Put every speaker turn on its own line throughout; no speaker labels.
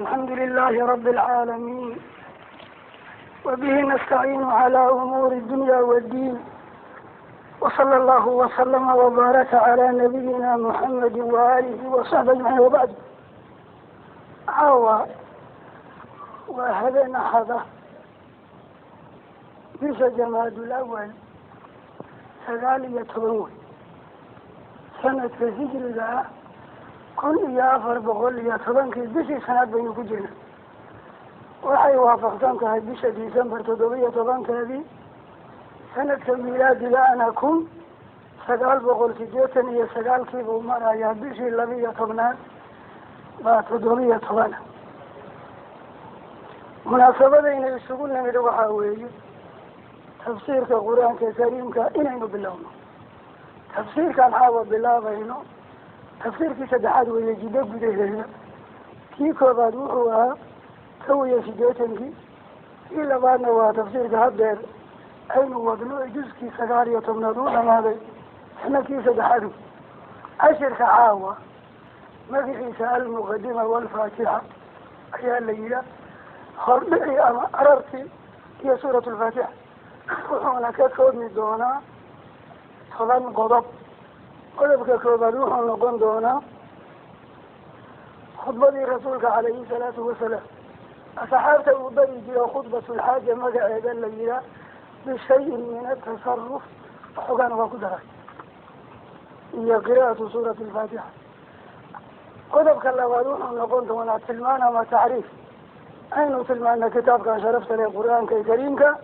الحمد لله رب العالمين، وبه نستعين على أمور الدنيا والدين، وصلى الله وسلم وبارك على نبينا محمد وآله وصحبه أجمعين. وبعد عاوى وهذا نحظة بش جماد الأول سقالية تبوي سنة الهجر ذا كل يافر بقول يا طبعاً بشي سنة بين كجنا وحي وافقتان كهي بشي ديسمبر تدوية طبعاً كهذه سنة الميلاد لا أنا كم سقال بقول كجيتن هي سقال كيف ومرا يا بشي اللبية طبعاً ما تدوية طبعاً مناسبة إن يشتغلنا من وحاوي تفسير القرآن الكريم كإنه بالله تفسير كان حاول بالله بينه تفسير في سدحات ويجيبه بدهنا كي كبار وحوها سوي سجيتنكي إلا بعدنا وتفسير كهذا أين وضلوا جزء كي سجاري وتمنادون هذا إحنا كي سدحات عشر كعاوة ما في حساء المقدمة والفاتحة هي الليلة خربعي أما أررتي هي سورة الفاتحة وحونا كتكود من دونا صلاة قضب قلبك كوبادوح نقول دونا خطبة رسولك عليه الصلاة والسلام أصحابته بريجي وخطبة الحاجة مقعدا الليلة بشيء من التصرف وحقان وقدرة هي قراءة سورة الفاتحة قلبك كوبادوح نقول دونا تلمانا ما تعريف أين تلمانا كتابك شرفت للقرآن كريمك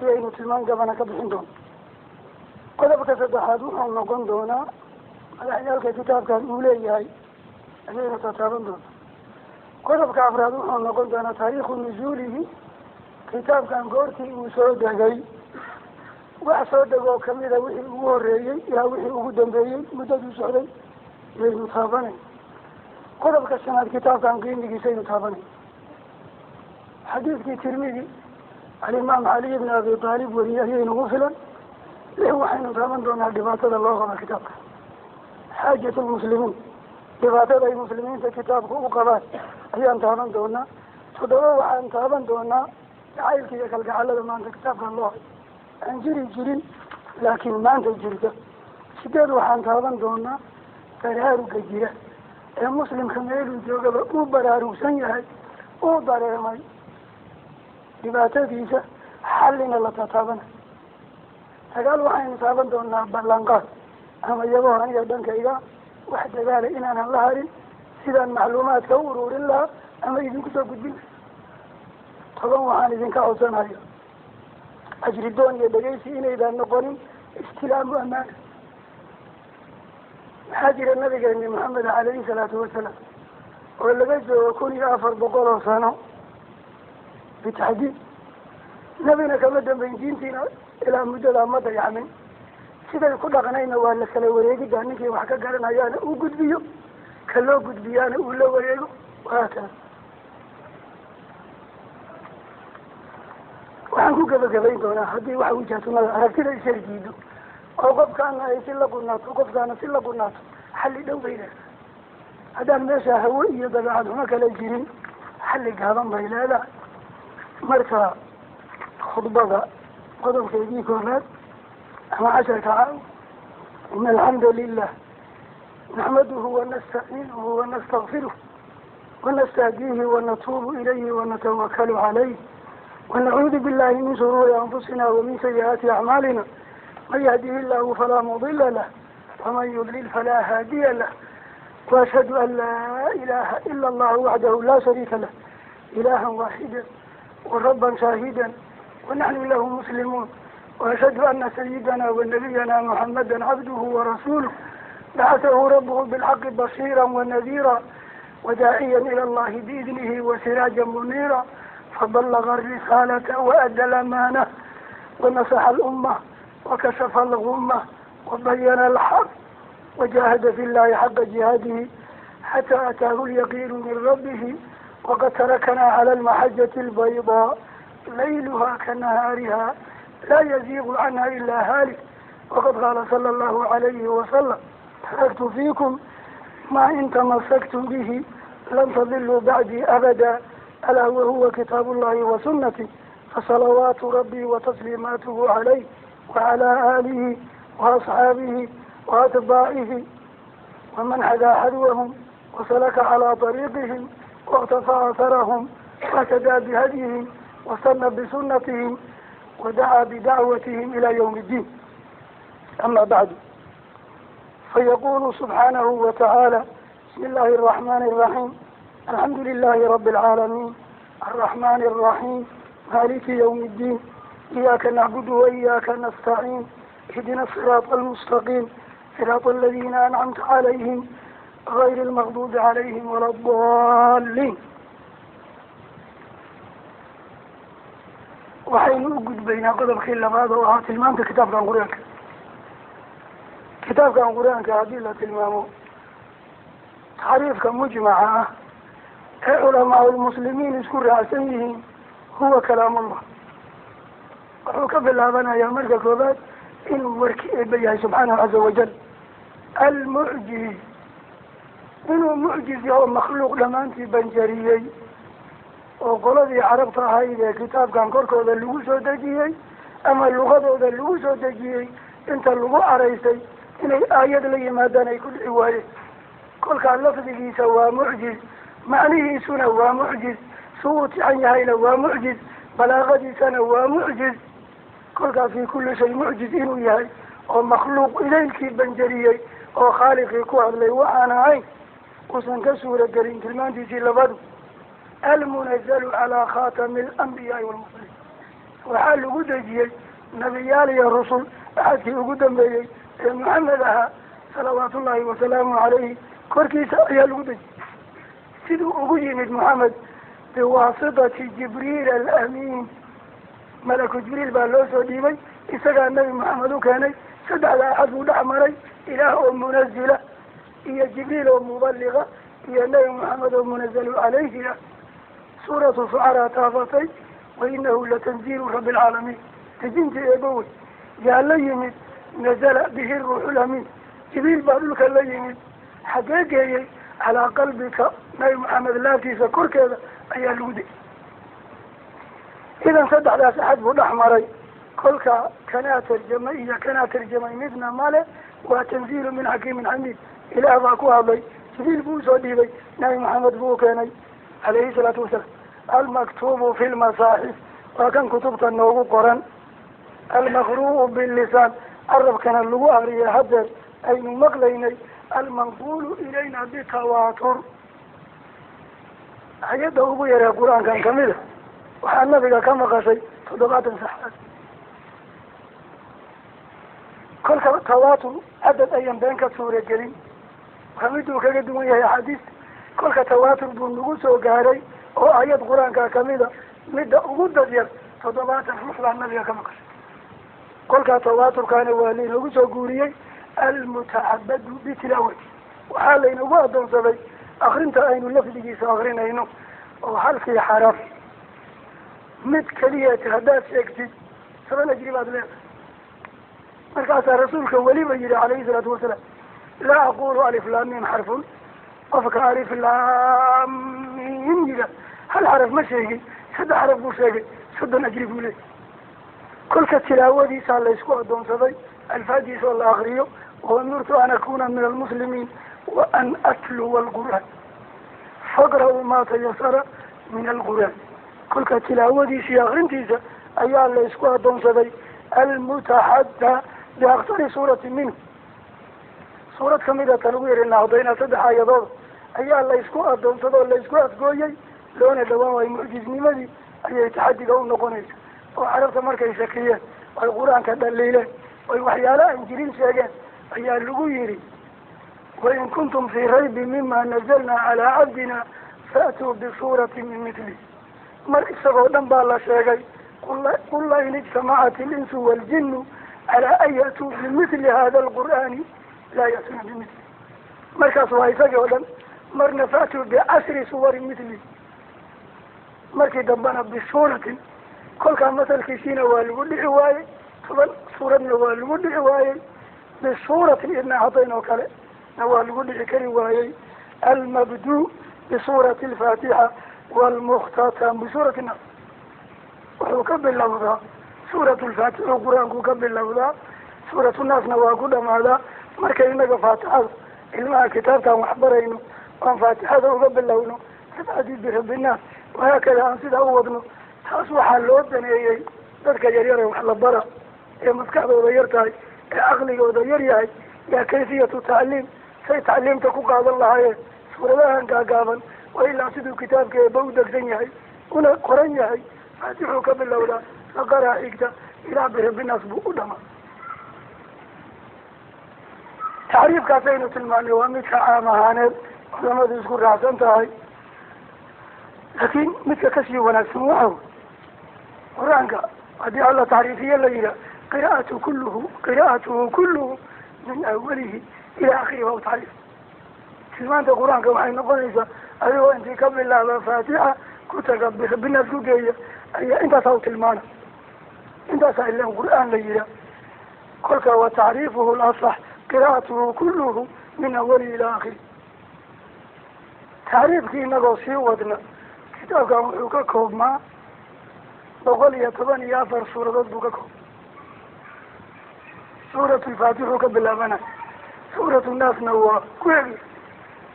أين تلمان قبنك بحندون قلبك صدحادوح نقول دونا الأحيال كتاب كان أولي هاي أجينا تتابن دون قرب كأفراد وحن نقول دانا تاريخ نزوله كتاب كان قورتي وسود هاي وحسود هاي وكميدا وحي ووريي يا وحي وقدم بيي مدد سعودي يجب تابني قرب كسنة كتاب كان قيمي سيد تابني حديث كي ترمذي الإمام علي بن أبي طالب وريهين غفلا له حين تابن دون الدباطة الله على كتابك حاجة المسلمين دباطة المسلمين في كتابك وقبات هي أن تابن دونا تدوى عن تابن دونا عائل كي يكالك على ما أنت كتابك الله عن جري لكن ما أنت جريك سيداد وحان تابن دونا ترهارو كجيرة المسلم خميل وجوغب وبرارو سنيهاي وضريمي دباطة ديسة حلنا لتتابنا فقال وحان تابن دونا بلانقات أما يبوه أن يبدنك إذا واحد قال إن أنا الله هارين سيدا المعلومات كورور الله أما إذن كتب قدين طبعا عن إذن كعوصان هاي أجردون يدقيسي إن إذا نقرن استلام أمان حاجر النبي قال محمد عليه الصلاة والسلام واللي بيجه وكون يأفر بقوله صانع بتحديد نبينا كمدن بين جينتنا إلى مدى مدى يعمل sida ku dhaqanayna waa la kala wareegida ninkii wax ka garanayaan uu gudbiyo kaloo gudbiyana uu la wareego waata waxaan ku gabagabayn doonaa haddii waxa uu jaatumada aragtida isharjiido oo qofkaana ay si la qunaato qofkaana si la qunaato xalli dhow bay leedahay haddaan meesha hawo iyo dabeecad uma kala jirin xalli gaaban bay leedahay marka khudbada qodobkeedii koowaad عشر تعالوا إن الحمد لله نحمده ونستعينه ونستغفره ونستهديه ونتوب إليه ونتوكل عليه ونعوذ بالله من شرور أنفسنا ومن سيئات أعمالنا من يهده الله فلا مضل له ومن يضلل فلا هادي له وأشهد أن لا إله إلا الله وحده لا شريك له إلها واحدا وربا شاهدا ونحن له مسلمون وأشهد أن سيدنا ونبينا محمدا عبده ورسوله بعثه ربه بالحق بصيرا ونذيرا وداعيا إلى الله بإذنه وسراجا منيرا فبلغ الرسالة وأدى الأمانة ونصح الأمة وكشف الغمة وبين الحق وجاهد في الله حق جهاده حتى أتاه اليقين من ربه وقد تركنا على المحجة البيضاء ليلها كنهارها لا يزيغ عنها إلا هالك وقد قال صلى الله عليه وسلم تركت فيكم ما إن تمسكتم به لن تضلوا بعدي أبدا ألا وهو كتاب الله وسنتي فصلوات ربي وتسليماته عليه وعلى آله وأصحابه وأتباعه ومن حذا حذوهم وسلك على طريقهم واقتفى أثرهم واهتدى بهديهم واستنى بسنتهم ودعا بدعوتهم إلى يوم الدين. أما بعد، فيقول سبحانه وتعالى: بسم الله الرحمن الرحيم، الحمد لله رب العالمين الرحمن الرحيم مالك يوم الدين، إياك نعبد وإياك نستعين، اهدنا الصراط المستقيم صراط الذين أنعمت عليهم غير المغضوب عليهم ولا الضالين. waxaynu u gudbaynaa qodobkii labaad oo ahaa tilmaamta kitaabkan qur-aanka. kitaabkan qur-aanka haddii la tilmaamo taxriifka mujmaca ah ee culamaa ulmuslimiin isku raacsan yihiin huwa kalaamullah. wuxuu ka bilaabanayaa marka koobaad inuu warki eeba yahay subxaanahu caza wajal, almucjiz, inuu mucjiz yaho makhluuq dhammaantii banjariyey oo qoladii carabta ahayd ee kitaabkan korkooda lagu soo dejiyey ama luqadooda lagu soo dejiyey inta lagu araysay inay aayad la yimaadaan ay ku dhici waayeen. kolkaa lafdigiisa waa mucjiz, macnihiisuna waa mucjiz, suu u tixan yahayna waa mucjiz, balaaqadiisana waa mucjiz. kolkaa fii kulli shay mucjiz inuu yahay oo makhluuq idaylkii banjariyey oo khaaliqii ku hadlay waxaan ahayn uusan ka suura gelin. tilmaantiisii labadu almunazalu calaa khaatami alambiyaai walmursaliin, waxaa lagu dejiyey nabiyaal iyo rusul axadkii ugu dambeeyey ee maxamed ahaa salawaatu ullaahi wasalaamu calayhi korkiisa ayaa lagu dejiyey. siduu ugu yimid maxamed biwaasitati jibriil alamiin, malaku jibriil baa loo soo dhiibay, isagaa nabi maxamed u keenay. saddexda axad buu dhex maray, ilaah oo munazila iyo jibriil oo mubaliga iyo nabi maxamed oo munazalu calayhi ah. suuratu shucaraa taafatay wainahu latanziilu rabi alcaalamiin, dejintii eebawey yaa la yimid. nazala bihi ruuxu lamiin, jibriil baa dhulka la yimid, xagee geeyey calaa qalbika, nabi maxamed laaftiisa korkeeda ayaa lagu dejiyey. idan saddexdaas axad buu dhex maray. kolka kanaa tarjamay iyo kanaa tarjamay midna male, waa tanziilu min xakiimin xamiid. ilaah baa ku hadlay, jibriil buu usoo dhiibay, nabi maxamed buu ukeenay calayhi salaatu wasalaam. almaktuubu fi lmasaaxif waa kan kutubta noogu qoran, almaqru'u billisaan carabkana lagu akriyay hadeer aynu maqlaynay, almanquulu ilayna bitawaatur. ayadda ugu yaree qur-aankan kamida waxaa nabiga ka maqashay 70 saxaad. kolka tawaatur cadad ayan been ka suura gelin, waa miduu kaga duwan yahay axaadiista. kolka tawaatur buu nagu soo gaaray oo ayad qur-aanka kamida midda ugu dadyar 70 ruux baa nabiga ka maqashay. kolkaa tawaaturkaana waa laynagu soo guuriyey almutacabadu bitilaawati, waxaa laynagu adoonsaday akrinta aynu lafdigiisa akrinayno oo halkii xaraf mid keliyat haddaad sheegtid 7 ajri baad leedahay. markaasaa rasuulka weliba yihi calayhi salaatu wasalaam: laa aqulu alif lam mim xarfun, qofka alif lam mim yida hal xaraf ma sheegin, 3 xaraf buu sheegay, 30 ajri buu leeyahy. kolka tilaawadiisaa laysku adoonsaday, alfaadiisa oo la akriyo. wamirtu an akuna min almuslimiin wa an atluwa alqur'aan faqra'u ma tayasara min alqur'aan. kolka tilaawadiisa akrintiisa ayaa laysku adoonsaday almutaxadda biaktari suurati minhu, suurad kamida tan ugu yari nacdayna 3 aayadooda ayaa laysku adoonsada oo laysku adgooyey. loona dhawaan waayo mucjiznimadii ayay taxadiga u noqonaysa. oo carabta markay shakiyeen ay qur-aanka dhaliileen oy waxyaala aan jirin sheegeen ayaa lagu yidhi: wain kuntum fii raybi mima nazalna calaa cabdina faatuu bisuuratin min mitli. mar isagoo dhan baa la sheegay: qul lain ijtamacat ilinsu waaljinu calaa an ya'tuu bimithli hada alqur'aani laa ya'tuuna bimithli. markaas waa isagii oo dhan. marna faatuu bicashri suwarin mithli, markii dambena bisuuratin. kolkaa masalkiisiina waa lagu dhici waayey, 10 suuradna waa lagu dhici waayey, bisuuratin ibna cadayn oo kale na waa lagu dhici kari waayey. almabdu بسورة الفاتحة والمختتم بسورة الناس. وحكم بالله سورة الفاتحة القرآن كم بالله سورة الناس نواقود ماذا مركز إنك فاتحة إلما كتابة محبرين وان فاتحة وقم بالله تتعدي برب الناس وهكذا أنسد أوضنا تصبح اللوطن ذلك يريره وحل الضرع مسكعه وضيرتها عقلي وضيرها يا كيفية تعليم سيتعلم تكوك هذا الله سورة لها قابا وإلا سيدو كتابك بودك زنيهي هنا قرنيهي فاتحوك بالله فقرأ حيكتا إلى برب الناس بؤدما تعريف كاسينة المعنى ومثل عامهانات ولما تذكر رأسان تاهي لكن مثل كسي ونسمعه قرآنك هذه الله تعريفية الليلة قراءته كله من أوله إلى آخره وهو تعريف سلمان قرآنك وحين نقول أيوة أنت كم الله فاتحة كنت رب بالناس كوكية أي أنت صوت المعنى أنت سأل له قرآن ليلة قلت وتعريفه الأصح قراءته كله من أوله إلى آخره تعريف كي نقصي ودنا كتابك وحوككم ما بقول يتبني يافر سورة بككم سورة الفاتحة بالله سورة الناس نوا كويس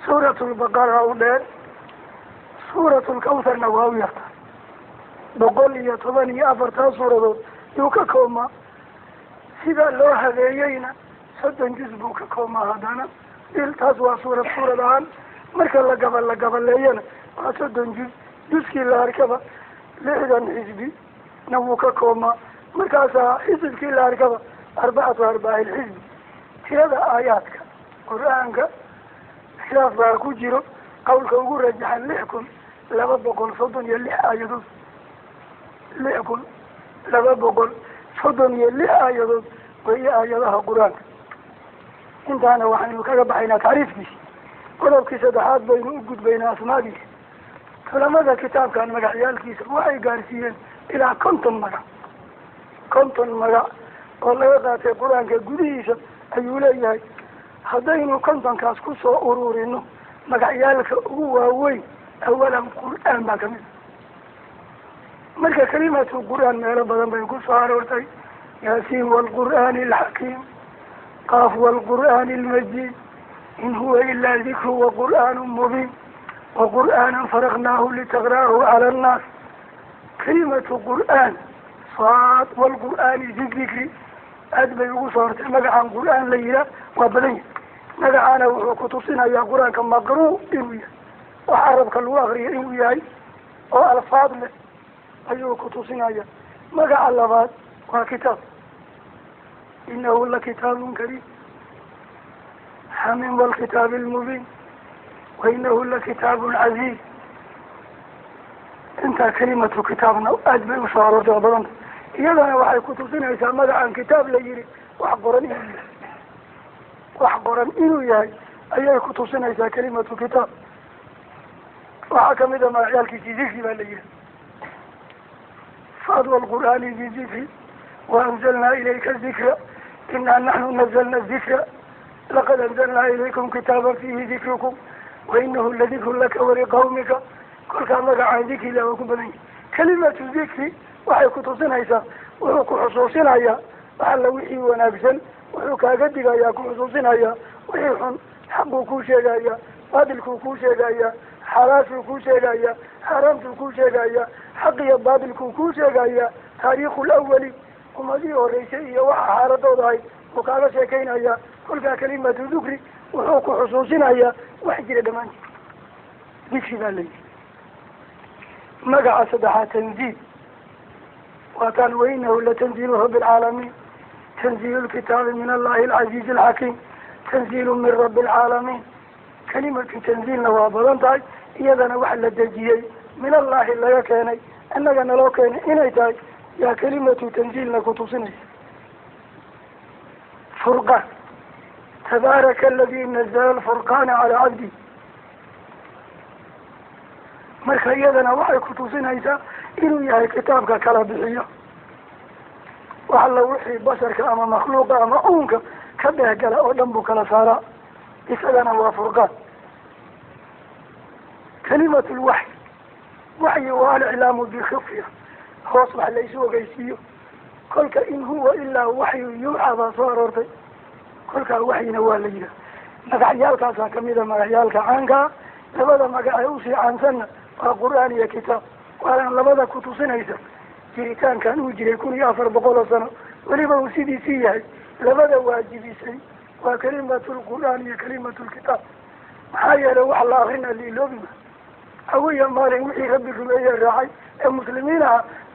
سورة البقرة أولاد سورة الكوثر نواوية بقول يتبني يافر سورة يوككم ما سيدا لو هذيين صدن جزبوك كوما هدانا التاسوا سورة الآن مركا لقبل لينا صدن جزكي لاركبا لحدا حزبي نووك كوما مركا حزبكي لاركبا 44 الحزب هذا آياتك قرآنك خلاف باكو جيرو قولك وقول رجحا لحكم لبابقل صدن يلح آيادوس لحكم لبابقل صدن يلح آيادوس وهي آيادها قرآنك انت انا وحن كغبحينا تعريف بي ولو كسدحات بين وجود بين اسماء فلماذا كتاب كان مغعيال كيس وحي قارسيين الى كنتم مغع والله يقاتي قرآن كقديسة ايو ليهي هدينو كنتم كاسكو سو ارورينو مغعيالك هو وين اولا قرآن ما كمين ملك كلمة القرآن ما ربضا بيقول صارورتي ياسين والقرآن الحكيم قاف والقرآن المجيد إن هو إلا ذكر وقرآن مبين وقرآن فرغناه لتقراه على الناس كلمة قرآن صاد والقرآن ذكري أدبي وصارت مقع عن قرآن ليلة وبنية مقع عنا وكتصنا يا قرآن كما قروا إنويا وحاربك الواغري إنوياي والألفاظ له أيوه كتصنا يا مقع اللفات وكتاب إنه لكتاب كريم حميم والكتاب المبين وإنه لكتاب عزيز انت كلمة كتابنا أدبي وصاروا جعبرا إذا وحي كتبتنا يسمى عن كتاب ليري وحقرا إنو ياي أي كتبتنا يسمى كلمة كتاب وحكم إذا ما عيالك تزيكي بالليل فأدوى القرآن يزيكي وأنزلنا إليك الذكر إنا نحن نزلنا الذكر لقد أنزلنا إليكم كتابا فيه ذكركم وإنه لذكر لك ولقومك كل كان لك عن ذكر الله وكبني كلمة الذكر وحي كتصنع إيسا وحكو حصوصنا إياه وحل وحي ونفسا وحكا قدك إياه كحصوصنا إياه وحي حقو كوشيك إياه بادلكو كوشيك إياه حراسو كوشيك إياه حرامتو كوشيك إياه حقي بادلكو كوشيك إياه تاريخ الأولي ومدي ورئيسية وحا حارتو ضاي وقال شاكين إياه كل كلمة ذكري وحكو حصوصنا إياه وحجر دمان ذكر بالله مقع صدحة تنزيل وكان وإنه لتنزيل رب العالمين تنزيل الكتاب من الله العزيز الحكيم تنزيل من رب العالمين كلمة تنزيل نوابضان إذا وحل الدجيي من الله إلا يكيني أنك نلو كيني إني تاي يا كلمة تنزيل نكتوصني فرقان تبارك الذي نزل الفرقان على عبدي marka iyadana waxay ku tusinaysaa inuu yahay kitaabka kala bixiyo waxa la wixii basharka ama makhluuqa ama uunka ka dhexgala oo dhan buu kala saaraa isagana waa furqaan كلمة الوحي وحي والإعلام بخفية خاص ليس وقيسيه كلك إن هو إلا وحي يوحى بصارته كلك وحي نواليه مقعيالك كميدا مقعيالك عنك لبدا مقعيوسي عن سنة القرآن يا كتاب وأنا لبدا كتوسنيسا جريتان كانوا يكون يافر بقول سنة ولما وسيدي سيهي لبدا واجبي سي وكلمة القرآن هي كلمة الكتاب محايا لو الله غنى اللي لبنا أويا مالي وحي ربكم أي الرعي المسلمين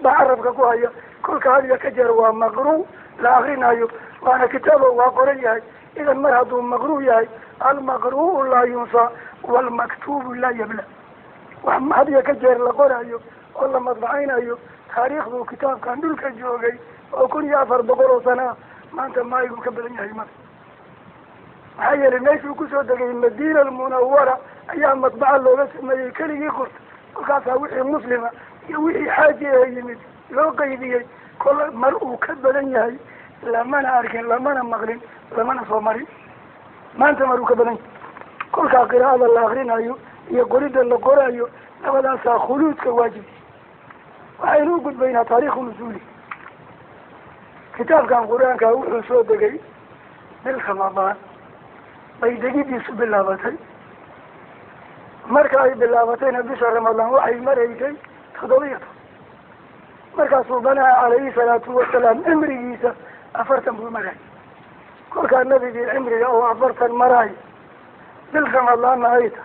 بعرفك كوهيا كل هذه كجر ومقروء لا غنى وأنا كتابه وقرية إذا مرهد مقروء المقروء لا ينسى والمكتوب لا يبلى وهذه كجر لقرية والله مطبعين أيو تاريخ ذو كتاب كان دول كجوغي وكن يافر بقرو سنة ما أنت ما يقول كبلن يهيمان هيا للناس وكسو دقي المدينة المنورة أيام مطبع الله بس ما يكلي يقول وكاسا وحي مسلمة يوحي حاجة يمد لو قيدي كل مرء كبلن يهي لما أنا أركن لما أنا مغرن لما أنا صومري ما أنت مرء كبلن كل قراءة الآخرين أيو يقولد اللقرة أيو لما أنسى خلود كواجب وعينو قد بين تاريخ نزولي كتاب كان قرآن كان سو دقي بالخمضان بيدقي بيسو باللابتين مركا أي باللابتين بشهر رمضان وحي مريكي تضويته مركا صوبنا عليه الصلاة والسلام امري جيسا أفرتم بالمراي كل كان نبي دي امري أو أفرت المراي بالخمضان أيته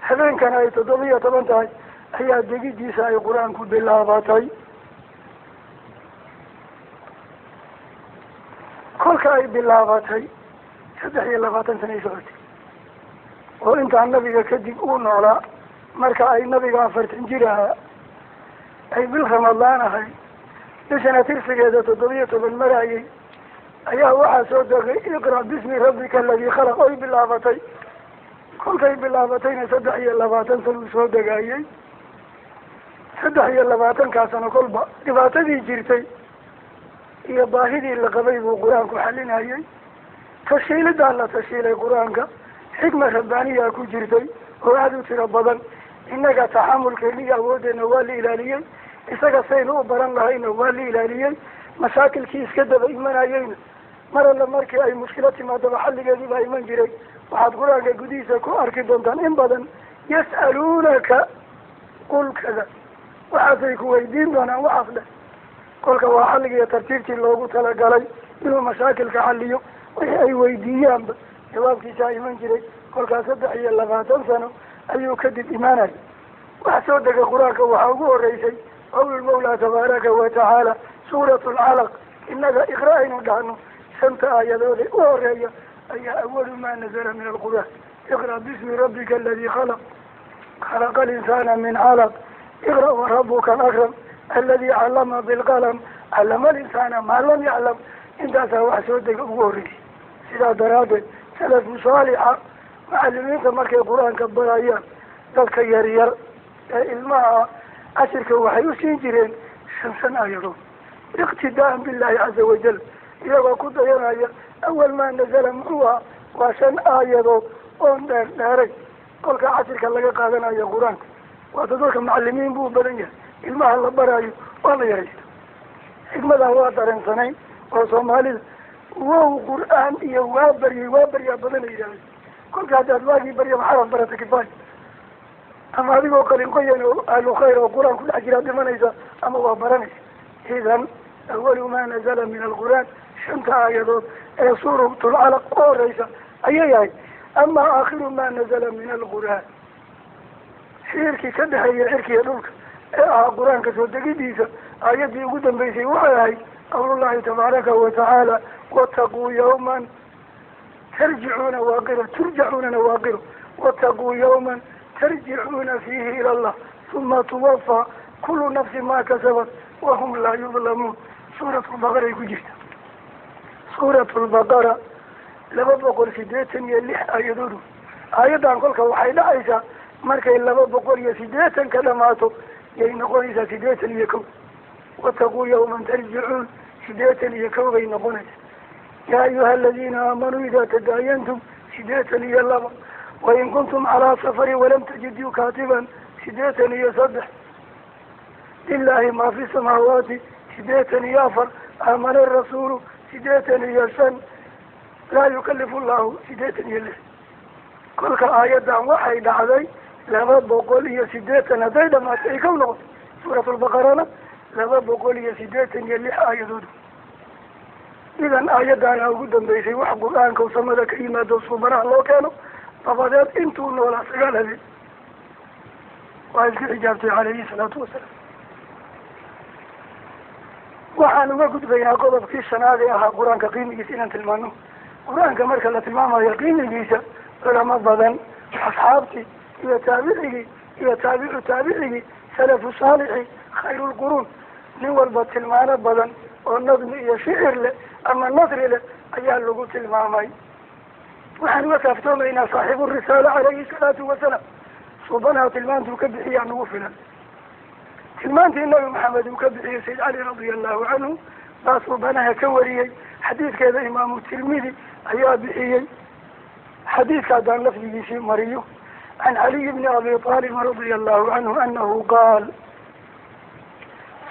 حذين كان أي تضوية بنتهي هي دقي جيسا أي قرآن كل باللابتين كل كاي باللابتين سدحي اللغاتن سنة سعودي وانت عن نبيك كدب نولا مركا اي نبيك افرت انجيرها اي بالخمالان هاي لسنة ترسك هذا تضبية بالمرايي ايها واحد سودك اقرأ باسم ربك الذي خلق اي باللابتين كل كاي باللابتين سدحي اللغاتن سنة سودك ايي سدحي اللغاتن كاسنا كلبا دباتدي جيرتي iyo baahidii la qabay buu quraanku xalinayay tashiilada la tashiilay quraanka xikmad rabbaaniya ku jirtay oo aad u tiro badan inaga taxamulka liya awoodena waa la ilaaliyay isaga saynu u baran lahayna waa la ilaaliyay mashaakilkii iska daba imanayayna mar alla markii ay mushkilad timaado xalligeedii baa iman jiray waxaad quraanka gudihiisa ku arki doontaan in badan yas'aluunaka qul kada waxaasay ku weydiin doonaan waxaas dheh kolka waa xalligiiyo tartiibtii loogu talagalay inuu mashaakilka xalliyo wixii ay weydiiyaanba jawaabkiisaa iman jiray kolkaas 23 sano ayuu kadib imaanayay wax soo dega qur-aanka waxaa ugu horeysay qowlulmawlaa tabaaraka watacaala suuratu alcalaq innaga iqra aynu dhahno 5 aayadood u horeeya ayaa awalu maa nazala min alqur'aan iqra bismi rabbika alladii khalaq khalaqa alinsaana min calaq iqra warabuka alakram الذي علم بالقلم علم الإنسان ما لم يعلم إنت سوحسودك أقوري سيدا درابة سلف صالحة معلمين تمركي القرآن كبرايا ذلك يرير الماء أشرك وحيو سينجرين 5 آيات اقتداء بالله عز وجل إذا كنت يرايا أول ما نزل معها و5 آيات أون داري قولك أشرك لك قادنا يا قرآن وتدرك معلمين بو بلنيا ilmaha la baraayo waa la yaraysta xikmadan waa dareensanayn oo soomaalida wow qur-aan iyo waa baryaa badan ay yidhahdeen kolka haddaad waagii baryaba xaraf barata kifaayo ama adigoo qalin qoyan oo ahlu khayr oo qur-aan ku dhex jiraad dhimanaysa ama waa baranaysa idan awalu maa nazala min alqur'aan 5 aayadood ee suuratul calaq u horeysa ayay ahay ama aakhiru maa nazala min alqur'aan xiriirkii ka dhexeeya cirkiiyo dhulka قرآن كسودكي ديسا آياتي قدام بيسي وحيهي قول الله تبارك وتعالى واتقوا يوما ترجعون نواقره واتقوا يوما ترجعون فيه إلى الله ثم توفى كل نفس ما كسبت وهم لا يظلمون سورة البقرة يكجيت سورة البقرة لما بقول سيديتن يلح آيادود آيادان قولك وحيدا عيسى مركا لما بقول يسيديتن كلماته ينقون إذا سديتا يكون واتقوا يوما ترجعون سديتا يكون بينقون يا أيها الذين آمنوا إذا تداينتم سديتا يلما وإن كنتم على سفر ولم تجدوا كاتبا sideetan iyo saddex lilaahi maa fi samaawaati sideetan iyo afar aamana arasuulu sideetan iyo shan laa yukalifu llahu sideetan iyo lix kolka aayaddan waxay dhacday 280 hadday dhamaatay ay ka noqoto suuratulbaqarana 286 aayadood idan aayaddaana ugu dambeysay wax qur-aanka u samada ka yimaado suubanaha loo keeno dabadeed intuu noolaa 9 habeen waa isku xijaabtay calayhi salaatu wasalaam waxaan uga gudbaynaa qodobkii shanaad ee ahaa qur-aanka qiimigiisa inaan tilmaano qur-aanka marka la tilmaamayo qiimigiisa culamo badan asxaabtii iyo taabicigii iyo taabicu taabicigii salafu saalixi khayrulquruun nin walba tilmaano badan oo nadmi iyo shicir leh ama nasri leh ayaa lagu tilmaamay waxaan uga kaaftoomaynaa saaxibu risaala calayhi salaatu wasalaam suubanaha tilmaantuu ka bixiyaa nagu filan tilmaantii nabi maxamed uu ka bixiyey sayd cali radia allahu canhu baa suubanaha ka wariyey xadiidkeeda imaamu tirmidi ayaa bixiyey xadiidka haddaan lafdigiisii mariyo can caliy bni abi aalib radia allahu canhu anahu qaal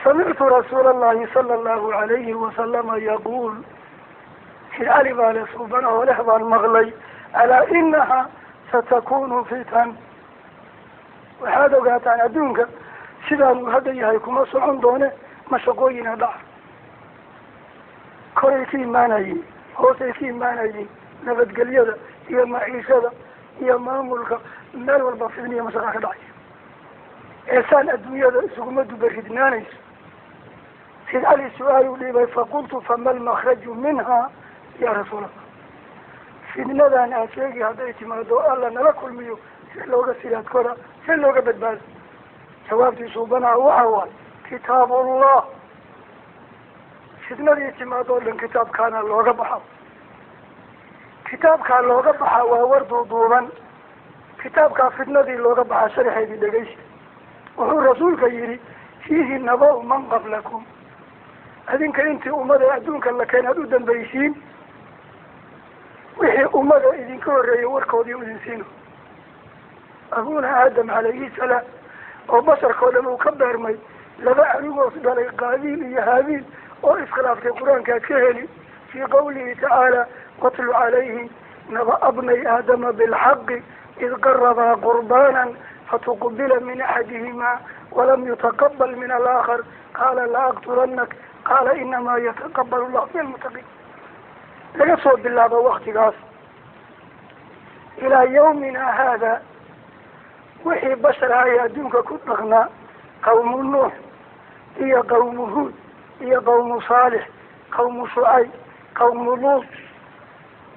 samictu rasuula allahi sala allahu alayhi wasalama yaquul sayd cali baa le suubanaho leh baan maqlay alaa inaha satakunu fitan waxaad ogaataan adduunka sidaan uu hadda yahay kuma socon doone mashaqooyina dhaca koray ka imaanayiin hoosay ka imaanayiin nabadgelyada iyo maciishada iyo maamulka meel walba fidniya mashaqa ka dhacaya eesaan adduunyada isuguma dubaridnaanayso sayd cali su-aal u dhiibay faqultu fama almakraju minha ya rasuul allah fidnadan aad sheegi hadday timaado alla nala kulmiyo si looga silaad kora si looga badbaado jawaabtii suubanaha waxa waay kitaabullah fidnadii timaado o dhan kitaabkaana looga baxa kitaabkaa looga baxa waa war duuduuban kitaabkaa fidnadii looga baxa sharxeedii dhegeysi wuxuu rasuulka yidhi fiihi naba-u man qablakum adinka intii ummada adduunka la keen aad u dambaysiin wixii ummada idinka horreeyay warkoodii u idin siino abuna aadam calayhi salaam oo basharkao dhan uu ka beermay 2 anigoos dhalay qaabiil iyo haabiil oo iskhilaaftay qur-aankaad ka heli fii qawlihi tacaala watlu calayhim naba abnay aadama bilxaqi id qarabaa qurbaanan fatuqbila min axadihima walam yutaqabal min alaakhar qaala la aqtulanak qaala inamaa yataqabal llahu min almuttaqiin laga soo bilaabo waktigaas ilaa yawmina haada wixii bashar ahay adduunka ku dhaqnaa qawmu nuux iyo qawmu huud iyo qawmu saalix qawmu shucayb qawmu luut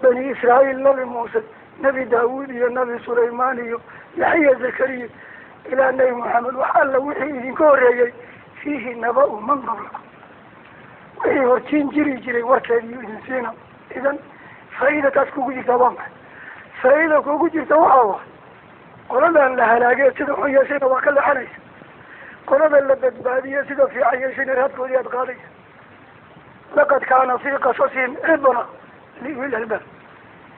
bani israa'iil nabi muuse nebi daawuud iyo nebi sulaymaan iyo yaxya zakariya ilaa nebi maxamed wax alla wixii idinka horreeyey fiihi naba-u man qablakum wixii hortiin jiri jiray warkeediiyo idin siina idan faa-iida taas kugu jirta waa maxay faa-iida kugu jirta waxaa waay qoladan la halaagee sida xun yeeshayna waa ka leexanaysa qolada la badbaadiye sida fiican yeeshayna raadkoodii aad qaadaysa laqad kaana fii qasasihim cibra liuli albaab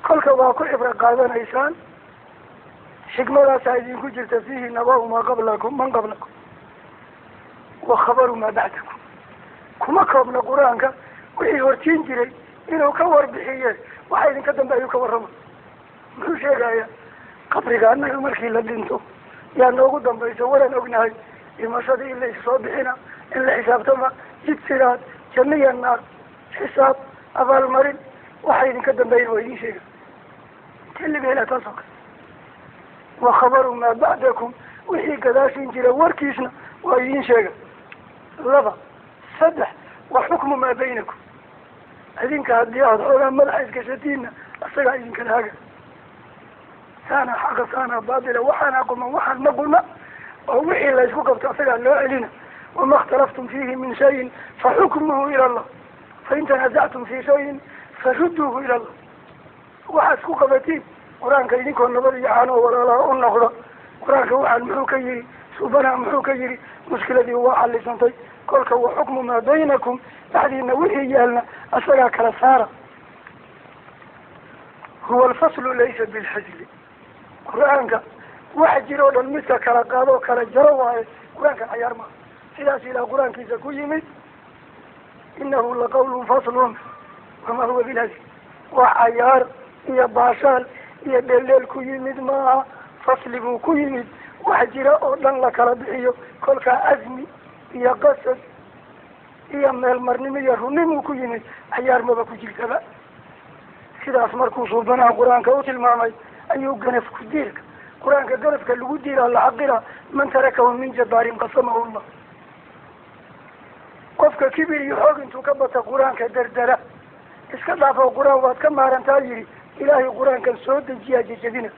kolka waa ku cibro qaadanaysaan xikmadaasaa idinku jirta fiihi naba-u maa qablakum man qablakum wa khabaru maa bacdakum kuma koobna qur-aanka wixii hortiin jiray inuu ka warbixiye waxa idinka dambe ayuu ka warrama muxuu sheegaya qabriga annaga markii la dhinto yaa noogu dambayso waran ognahay dhimashadii in la issoo bixina in la xisaabtama jid siraad janniya naar xisaab abaalmarin waxa idinka dambeeya waa idin sheega xilliga ilaa taas oo kale wa khabaru maa bacdakum wixii gadaashin jira warkiisna waa idin sheega 2 3 wa xukmu maa baynakum idinka haddii aada xoogaa madaxa iskashatiinna isagaa idinkala haga saana xaqa saana baatila waxaana quman waxaan ma qulna oo wixii laysku qabto isagaa loo celina wama اkhtalaftum fiihi min shayin faxukmuhu ila allah fain tanazactum fii shayin farudduuhu ila allah waxaad isku qabatiin qur-aanka idinkoo nabad iyo caano walaalaha u noqda qur-aanka waxaan muxuu ka yihi suubanaha muxuu ka yihi mushkiladii waa xalisantay kolka wa xukmu maa baynakum dhexdiina wixii yaalna isagaa kala saara huwa alfaslu laysa bilxajli qur-aanka وحجروا للمسا كلا قادوا كلا جروا قرآن كان عيار ما سلاسي إلى قرآن كيسا كيمت إنه لقول فصل وما هو بالهزي وعيار يا باشال يا دليل كيمت ما فصل كيمت وحجروا لك ربحيو كل كأزمي يا قصد يا مال مرنمية رنمو كيمت عيار ما بكو جلتبا كده أسمركو صوبنا قرآن كوت المامي أيو قنف كديرك قرآن كقنف كاللو دير الله حقنا من تركه من جبار قسمه الله قفك كبير يحوق انتو كبت قرآن كدردرة اسكدافه قرآن واد كما رنتاجري إلهي قرآن كان سود الجياج جدينة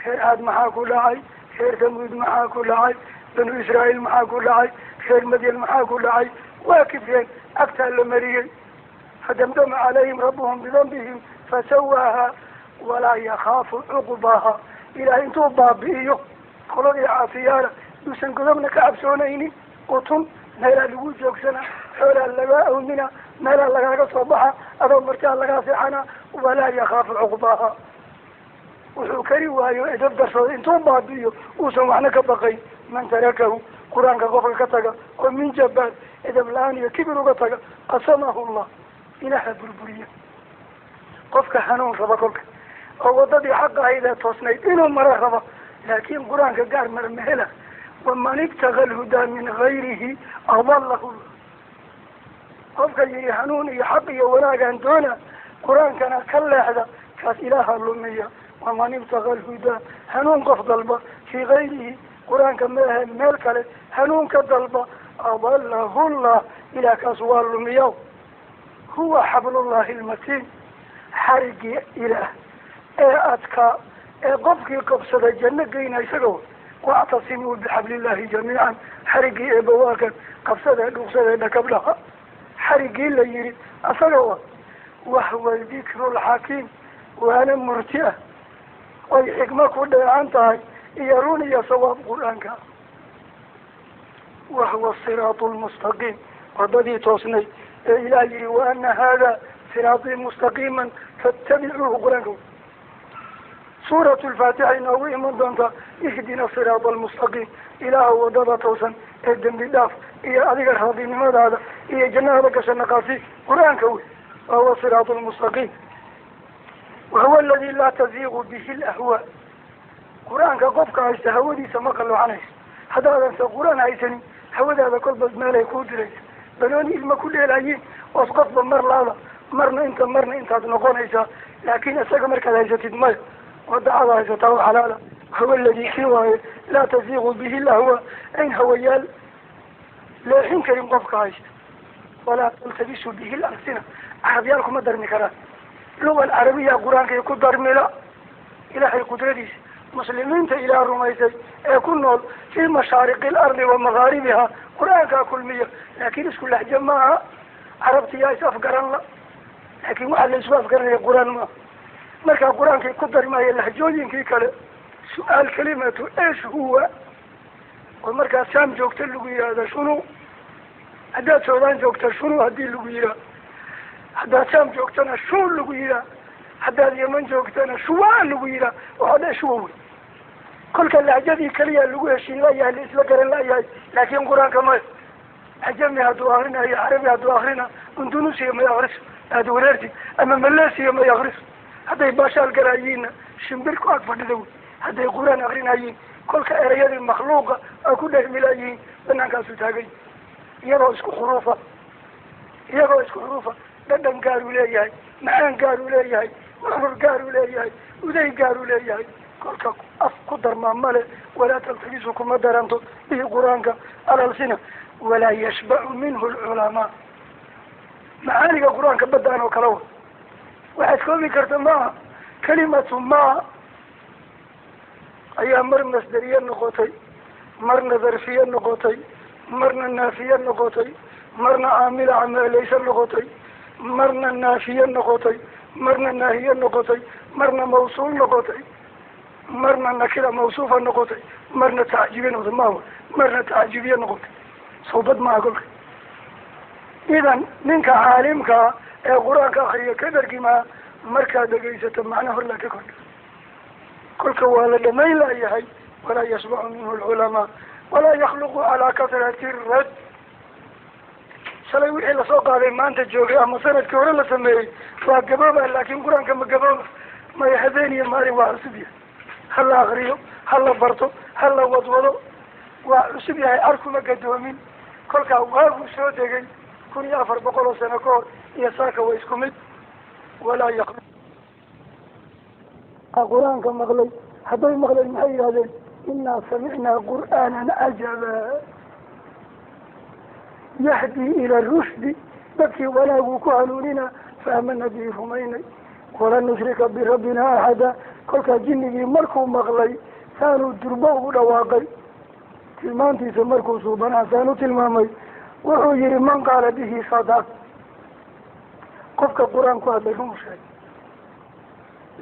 خير عاد محاكو لعي خير ثمود محاكو لعي بنو إسرائيل محاكو لعي خير مدين محاكو لعي واكفين أكثر لمريين فدمدم عليهم ربهم بذنبهم فسواها ولا يخاف عقباها إلى أن توضع بإيو خلقي عافيانا يسن قدمنا كعبسونيني قطن نيلا لقود يوكسنا حولا اللقاء منا نيلا اللقاء صباحا أدو مرتاح اللقاء سيحانا ولا يخاف عقباها وحكري وايو إدب درسو إن توضع بإيو وسمعنا كبقي من تركه قرآن كغفر كتاك ومن جبال إدب الآن يكبر كتاك قسمه الله إله بربرية قفك حنون ربكك أو وضدي حقها إذا تصنيت إنه مرحبا لكن قرآن كقار مرمهلة ومن ابتغى الهدى من غيره أضله قفك يري حنون يحقي وراك أنتونا قرآن كان كلا هذا كاس إله اللمية ومن ابتغى الهدى حنون قف ضلبة في غيره قرآن كمالها ملك حنون كضلبة أضله الله إلى كسوال اللمية هو حبل الله المتين حرق إله أتكى قفك قبصة الجنة قينا يسقوا واعتصموا بحبل الله جميعا حرق إبواك قبصة القبصة قبلها حرق إلا يريد أسقوا وهو الذكر الحكيم وأنا مرتئة والحكمة كلها عنتها يروني صواب قرآنك وهو الصراط المستقيم وضدي توصني إلهي وأن هذا صراطي مستقيما فاتبعوه قرآنكم سورة الفاتحة إنه من دونتا اهدنا الصراط المستقيم إله وضد توصن الدم بالله إيا أذكر هذه لماذا هذا إيا جنة لك سنقاسي قرآنكم وهو الصراط المستقيم وهو الذي لا تزيغ به الأهواء قرآنك قفك عيستهودي سمق الله عنه هذا أنت قرآن عيسني هذا كل بس ما لا يكون دريس بنوني إلما كل العيين واسقط بمر لالا مرنا انت تنقون عيسى لكن أساق مركز عيسى تدمر ودعا عيسى تاو حلالا هو الذي سواه لا تزيغ به الأهواء أين هويال لا حين كريم قفك عيسى ولا تلتبس به الألسنة أحبيالكم مدرني كرات اللغة العربية قرآن يكون درملا إلهي قدرتيس مسلمين إلى الرميسي يكون في مشارق الأرض ومغاربها قرآن كل مية لكن اسكول جماعة عربتي يا أفقر الله لكن واحد ليس أفقر القرآن ما مركا القرآن كي قدر ما يلهجوين كي كلا سؤال كلمة إيش هو ومركا سام جوكت اللغيرة هذا شنو هذا سودان جوكت شنو هذه اللغيرة هذا سام جوكتنا شو اللغيرة هذا اليمن جوكتنا شو اللغيرة وهذا شو كل كالعجدي كليا اللغة شيء لا يعني إسلا لا يعني لكن قرآن كمان عجمي هادو آخرنا هي عربي هادو آخرنا اندونيسيا ما يغرس هادو ورارتي أما ماليزيا ما يغرس هذا يباشا القرايين شمبركو أكبر دو هذا قرآن آخرنا هي كل كأرياد المخلوقة أكون لهم ملايين بنان كاسو تاقي يروا اسكو حروفا بدن قالوا لي معان قالوا لي وحرر قالوا لي وذي قالوا لي كل قدر ما ماله ولا تلتبسكم مدرانتو به قرآنك على السنة ولا يشبع منه العلماء معاني قرآنك بدأنا وكلوه وحسكم ذكرت ما كلمة ما أي مر مصدرية النقطي مرنا ظرفية النقطي مرنا النافية النقطي مرنا عامل عمل ليس النقطي مرنا النافية النقطي مرنا الناهية النقطي مرنا موصول نقطي مرنا نكرة موصوفة النقطي مرنا تعجبية نقطي ما هو مرنا تعجبية نقطي صوبت ما أقول إذا منك عالمك قرآنك أخرية كدر كما مركا دقيسة معنى هرلا ككل كل كوالا لما إلا يهي ولا يشبع منه العلماء ولا يخلق على كثرة الرد shalay wixii lasoo qaaday maanta joogay ama sanadkii hore la sameeyey waa gabooba laakiin qur-aanka ma gabooba maya habeen iyo maalin waa cusub yahay ha la akriyo ha la barto ha la wadwado waa cusub yahay arkuma gadoomin kolkaa waaguu soo degay 1400 sano ka hor iyo saaka waa isku mid walaa yaqli qur-aanka maqlay hadday maqleen maxay yidhahdeen inaa samicnaa qur'aanan cajaba yahdi ila rushdi dadkii wanaaguu ku hanuunina faamana bii rumaynay walan nushrika birabbina axada kolkaa jinnigii markuu maqlay saanuu durbo ugu dhawaaqay tilmaantiisa markuu suubanaha saanu tilmaamay wuxuu yihi man qaala bihi sadaq qofka qur-aan ku hadlay run sheeg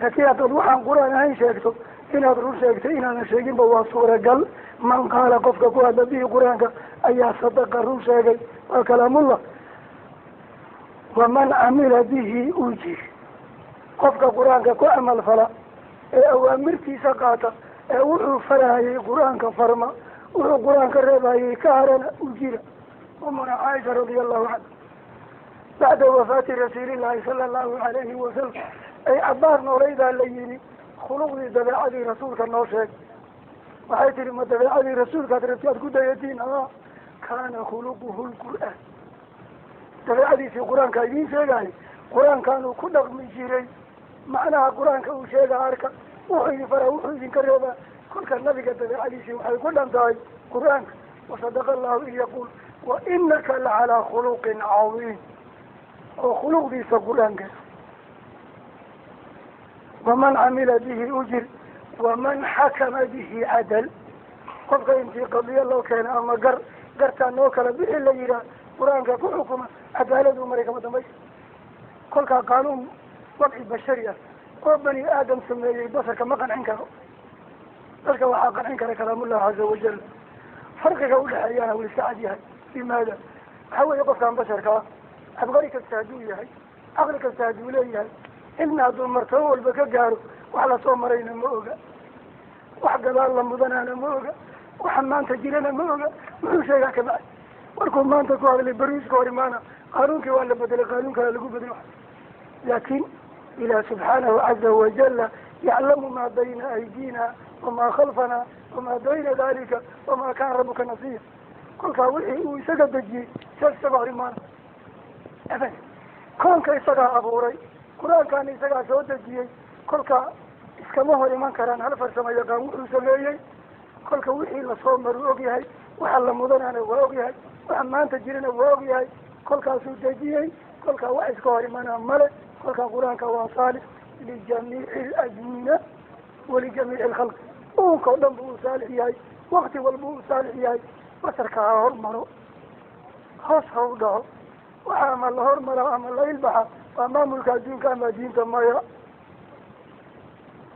laakiin haddaad waxaan qur-aan ahayn sheegto inaad run sheegtay inaadan sheeginba waa suuragal man qaala qofka ku hadla bihi qur-aanka ayaa sadaqa run sheegay waa kalaamullah waman camila bihi ujir qofka qur-aanka ku camal fala ee awaamirtiisa qaata ee wuxuu farahayay qur-aanka farma wuxuu qur-aanka reebahayay ka harana ujira umuna caaisha radia allahu canha bacda wafaati rasuulillahi sala allahu alayhi wasalam ay cabaar noolaydaa la yidhi khuluqdii dabeecadii rasuulka noo sheeg waxay tihi ma dabeecadii rasuulkaad rabti aad ku dayatiin kaana khuluquhu lqur'aan dabeecadiisii qur-aanka idiin sheegahay qur-aankaanuu ku dhaqmi jiray macnaha qur-aanka uu sheega arka wuxuu idin faraa wuxuu idinka reebaa kolka nabiga dabeecadiisii waxay ku dhan tahay qur-aanka wasadaqa allahu in yaquul wa inaka lacalaa khuluqin cadiim oo khuluqdiisa qur-aanka waman camila bihi ujir waman xakama bihi cadal qofka intii qadiyo loo keena ama gartaa noo kala bixi la yihaah qur-aanka ku xukuma cadaalad u maray kama dambaysa kolkaa qaanuun wadci bashari ah oo bani aadam sameeyey basarka ma qancin karo dadka waxaa qancin kara kalaamullah caza wajal farqiga udhexeeyana wuu iska cad yahay limaada waxa weeye qofkaan basharka ah abqari kasta hadduu yahay caqli kasta hadduu leeyahay cilmi hadduu martabo walba ka gaaro wax lasoo marayna ma oga wax gadaal la mudanaana ma oga waxa maanta jirana ma oga muxuu sheegaa kabacdi markuu maanta ku hadlay beriiska hor imaana qaanuunkii waa la bedelay qaanuunkaa lagu bedelo laakin ilah subxaanahu caza wajala yaclamu maa bayna aydina wamaa khalfana wamaa bayna dalika wamaa kana rabuka nasiya kolkaa wixii uu isaga dejiyey isaga hor imaana abad koonka isagaa abuuray qur-aankaana isagaa soo dejiyey kolka iskama hor iman karaan hal farsamo yaqaan wuxuu sameeyey kolka wixii lasoo maru og yahay waxa la mudanaana waa og yahay waxa maanta jirana waa og yahay kolkaasuu dejiyey kolkaa wax iska hor imanaa male kolkaa qur-aanka waa saalix lijamiici alajmina walijamiici alkhalq uunka o dhan bu u saalix yahay wakti walba u saalix yahay basarka ha hormaro hoos ha u dhaco waxa ama la hormara ama la ilbaxa waa maamulka adduunka ama diinta maya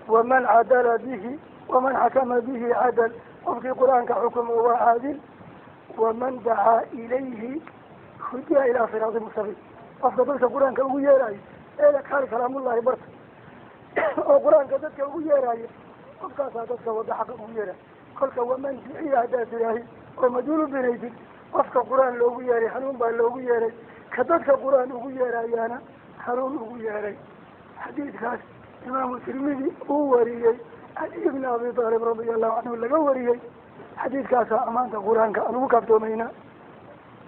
waman cadala bihi waman xakama bihi cadal qofkii qur-aanka xukuma waa caadil waman dacaa ilayhi hudiya ilaa siraati mustaqiim qofka dadka qur-aanka ugu yeerayo eeda kaali kalaamullahi barta oo qur-aanka dadka ugu yeerayo qofkaasaa dadka wada xaqa ugu yeerayo kolka waman duciya haddaad tidaahi oo maduulu binaysid qofka qur-aan loogu yeeray hanuun baa loogu yeeray ka dadka qur-aan ugu yeerayaana hanuun ugu yeeray xadiidkaas imaamu tirmidi uu wariyey cali ibn abi talib radia allahu canhu laga wariyey xadiidkaasaa amaanta qur-aanka aan ugu kaaftoomayna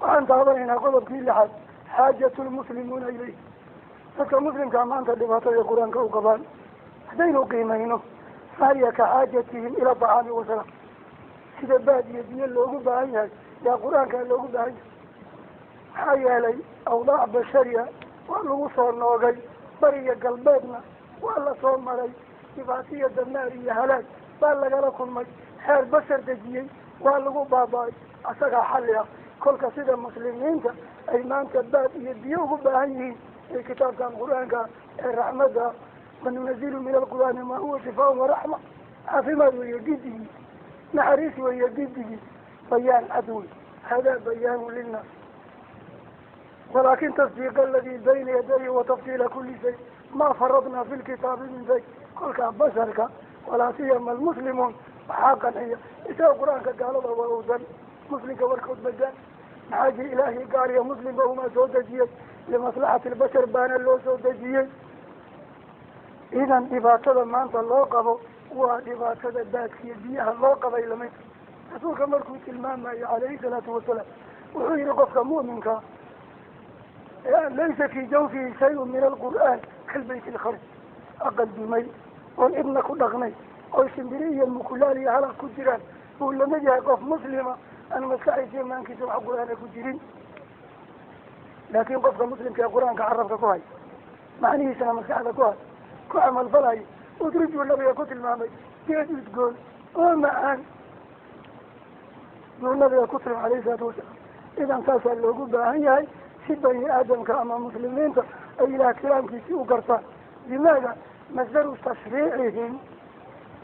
waxaan taabanaynaa qodobkii lixaad xaajatu lmuslimuuna ilayh dadka muslimkaa maanta dhibaatada qur-aanka u qabaan haddaynu qiimayno fahiya ka xaajatihim ila acaami wasalaam sida baad iyo biyo loogu baahan yahay yaa qur-aankaa loogu baahan yahay maxaa yeelay awdaac bashariya waa lagu soo noogay bariya galbeedna waa la soo maray dhibaatiya damaar iyo halaag baa lagala kulmay xeer bashar dejiyey waa lagu baaba-ay asagaa xalli ah kolka sida muslimiinta ay maanta baad iyo biyo ugu baahan yihiin ee kitaabkan qur-aanka ee raxmadda wanunazilu min alqur'aani maa huwa shifaaun waraxma caafimaad weeye didigii naxariis weeye didigii bayaan cad wey hadaa bayaanu linnaas walakin tasdiiq aladi bayna yadayhi watafsiila kuli shay ma faradna fi lkitaabi min shay kolkaa basharka walaa siyama almuslimuun وحاقا هي إذا القرآن قال الله وأوزن مسلم كوركود مجان نحاجي إلهي قال يا مسلم وهما سودجية لمصلحة البشر بان اللو سودجية إذا إباطة ما أنت الله قبو وإباطة الداكية بيها الله قبو إلى ميت رسولك مركو تلمام عليه الصلاة والسلام وحير قفك مؤمنك ليس في جوفه شيء من القرآن كالبيت الخرج أقل بمي والابن كل أغني أو سنبرية المكلالية على كجران ولا نجي قف مسلمة أنا مسكعي شيء ما انكسر على القرآن كجرين لكن قفك مسلم كالقرآن كعرفك كوهي معني سنة مسكعة كوهي كعمل فلاي ودرجوا النبي يقول المامي كيف تقول ومعان والنبي يقول عليه الصلاة والسلام إذا انتسى اللوغو باهي سبني آدم كأما مسلمين أي لا كلام كيسي وقرطان لماذا؟ مصدر تشريعهم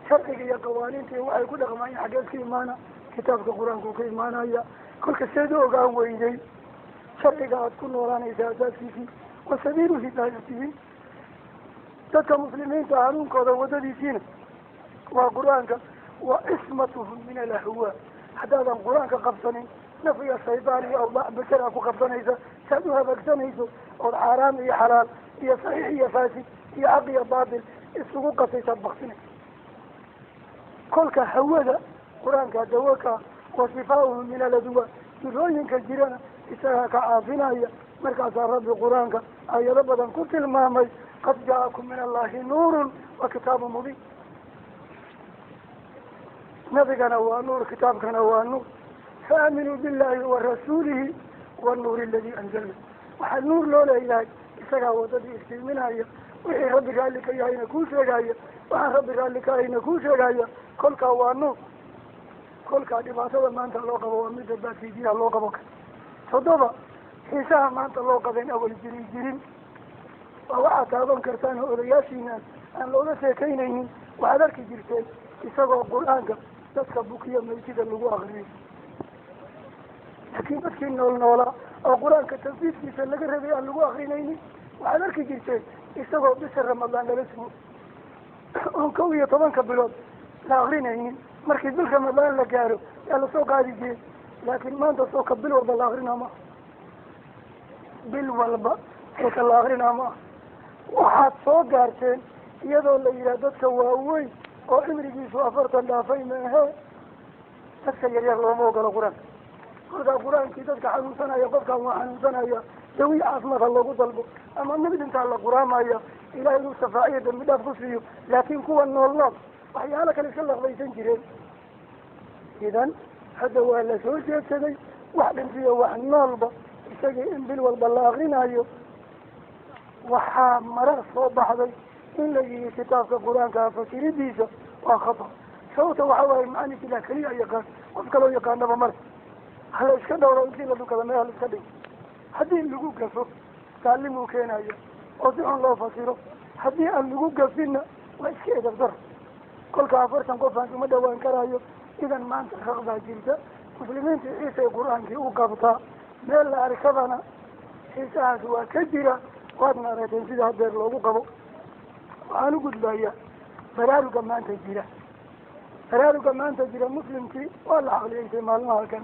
شرعي قوانين وحي كل غماني حاجات كيمانا كتابك القرآن كيمانا هي كل كسيدو قام ويدي شرعي قاعد كل ورانا إساسات فيه وسبيل هدايته تلك مسلمين تعالون قد وددي فينا وقرآنك وإسمتهم من الأهواء حتى هذا القرآن قبضني نفي الشيطان أو لا بشرك قبضنيسا سادوها بكسنيسو أو الحرام هي حلال هي صحيح هي فاسد هي حق هي باطل السقوق سيسبقتني كلك هوذا قرآنك دوك وصفاؤهم من الأدواء يروينك الجيران إساها كعافنا هي مركز رب قرآنك أي ربضا قلت المامي قد جاءكم من الله نور وكتاب مبين نبينا هو نور كتابنا هو نور فآمنوا بالله ورسوله والنور الذي أنزله وحال نور لولا إلهي إساها وضدي إستيمنا هي وحي ربك قال لك أين كوشة هي وحي ربك قال لك أين كوشة هي كلك هو نور كلك دباسة ما أنت اللوقة ومدى باسيديها اللوقة بك صدوبة حيساها ما أنت اللوقة بين أول جرين ووحا تابان كرتان أولياشينا أن لولا سيكينيني وعذرك جرتين إساقوا قرآنك dadka bukiya meydida lagu aqriyay laakiin dadkii noolaa oo qur-aanka tafsiirkiisa laga rabay aan lagu aqrinaynin waxaad arki jirteen isagoo bisha ramadaan lala sugo oon 11 bilood la aqrinaynin markii bil ramadaan la gaaro yaa lasoo qaadi jiray laakiin maanta soo ka bil walba la aqrinaa ma bil walba soo ka la aqrinaa ma waxaad soo gaarteen iyadoo la yidhaah dadka waaweyn oo cimrigiisu 40 dhaafay maahe dadka yaryar looma ogolo qur-aanka kolkaa qur-aankii dadka xanuunsanaya qofkaan waa xanuunsanaya dawi caafimaad ha loogu dalbo ama mid intaa la quraamaya ilahay inuu shafaaciyo dambi dhaaf ku siiyo laakiin kuwa nool waxyaalo kale iska laqbaysan jireen idan hadda waa la soo jeedsaday wax dhintiyo wax noolba isagii in bil walba la akrinayo waxaa marar soo baxday in la yihi kitaabka qur-aanka fasiridiisa waa khata sababta waxa waaye macanis ilah keliya yaqaan qof kaloo yaqaanaba male hala iska dhowro intii la dhukada meel hala iska dhig haddii lagu gafo taalimuu keenaya oo si xun loo fasiro haddii aan lagu gafinna waa iska edabdar kolka 40 qof aan uma dhawaan karayo idan maanta raq baa jirta muslimiinta ciisay qur-aankii u qabtaa meel la arkadana xiisahaas waa ka jira waadna aragteen sida hadeer loogu qabo waxaan u gudbayaa baraaruga maanta jira muslimkii waa la caqliyeysay maalmaha kan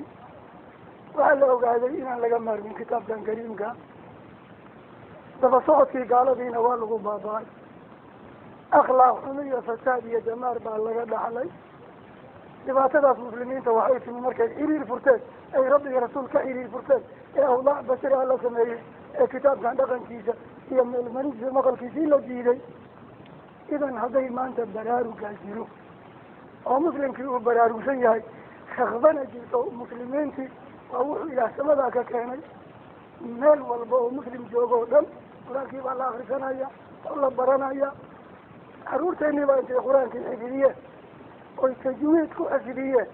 waxaa la ogaaday inaan laga maarmin kitaabkan kariimka daba socodkii gaaladiina waa lagu baaba-ay akhlaaq xumo iyo fasaad iyo damaar baa laga dhaxlay dhibaatadaas muslimiinta waxay timi markay xiriir furteen ay rabbi iyo rasuul ka xiriir furteen ee awlaac bashari la sameeyey ee kitaabkan dhaqankiisa iyo meelmariisa maqalkiisii la diiday idan hadday maanta baraarugaa jiro oo muslimkii uu baraarugsan yahay shaqbana jirto muslimiintii waa wuxuu ilaah samadaa ka keenay meel walba oo muslim joogo o dhan qur-aankii baa la akrisanaya oo la baranaya caruurteennii baa intay qur-aankii xifidiyeen oy tajwiid ku xifidiyeen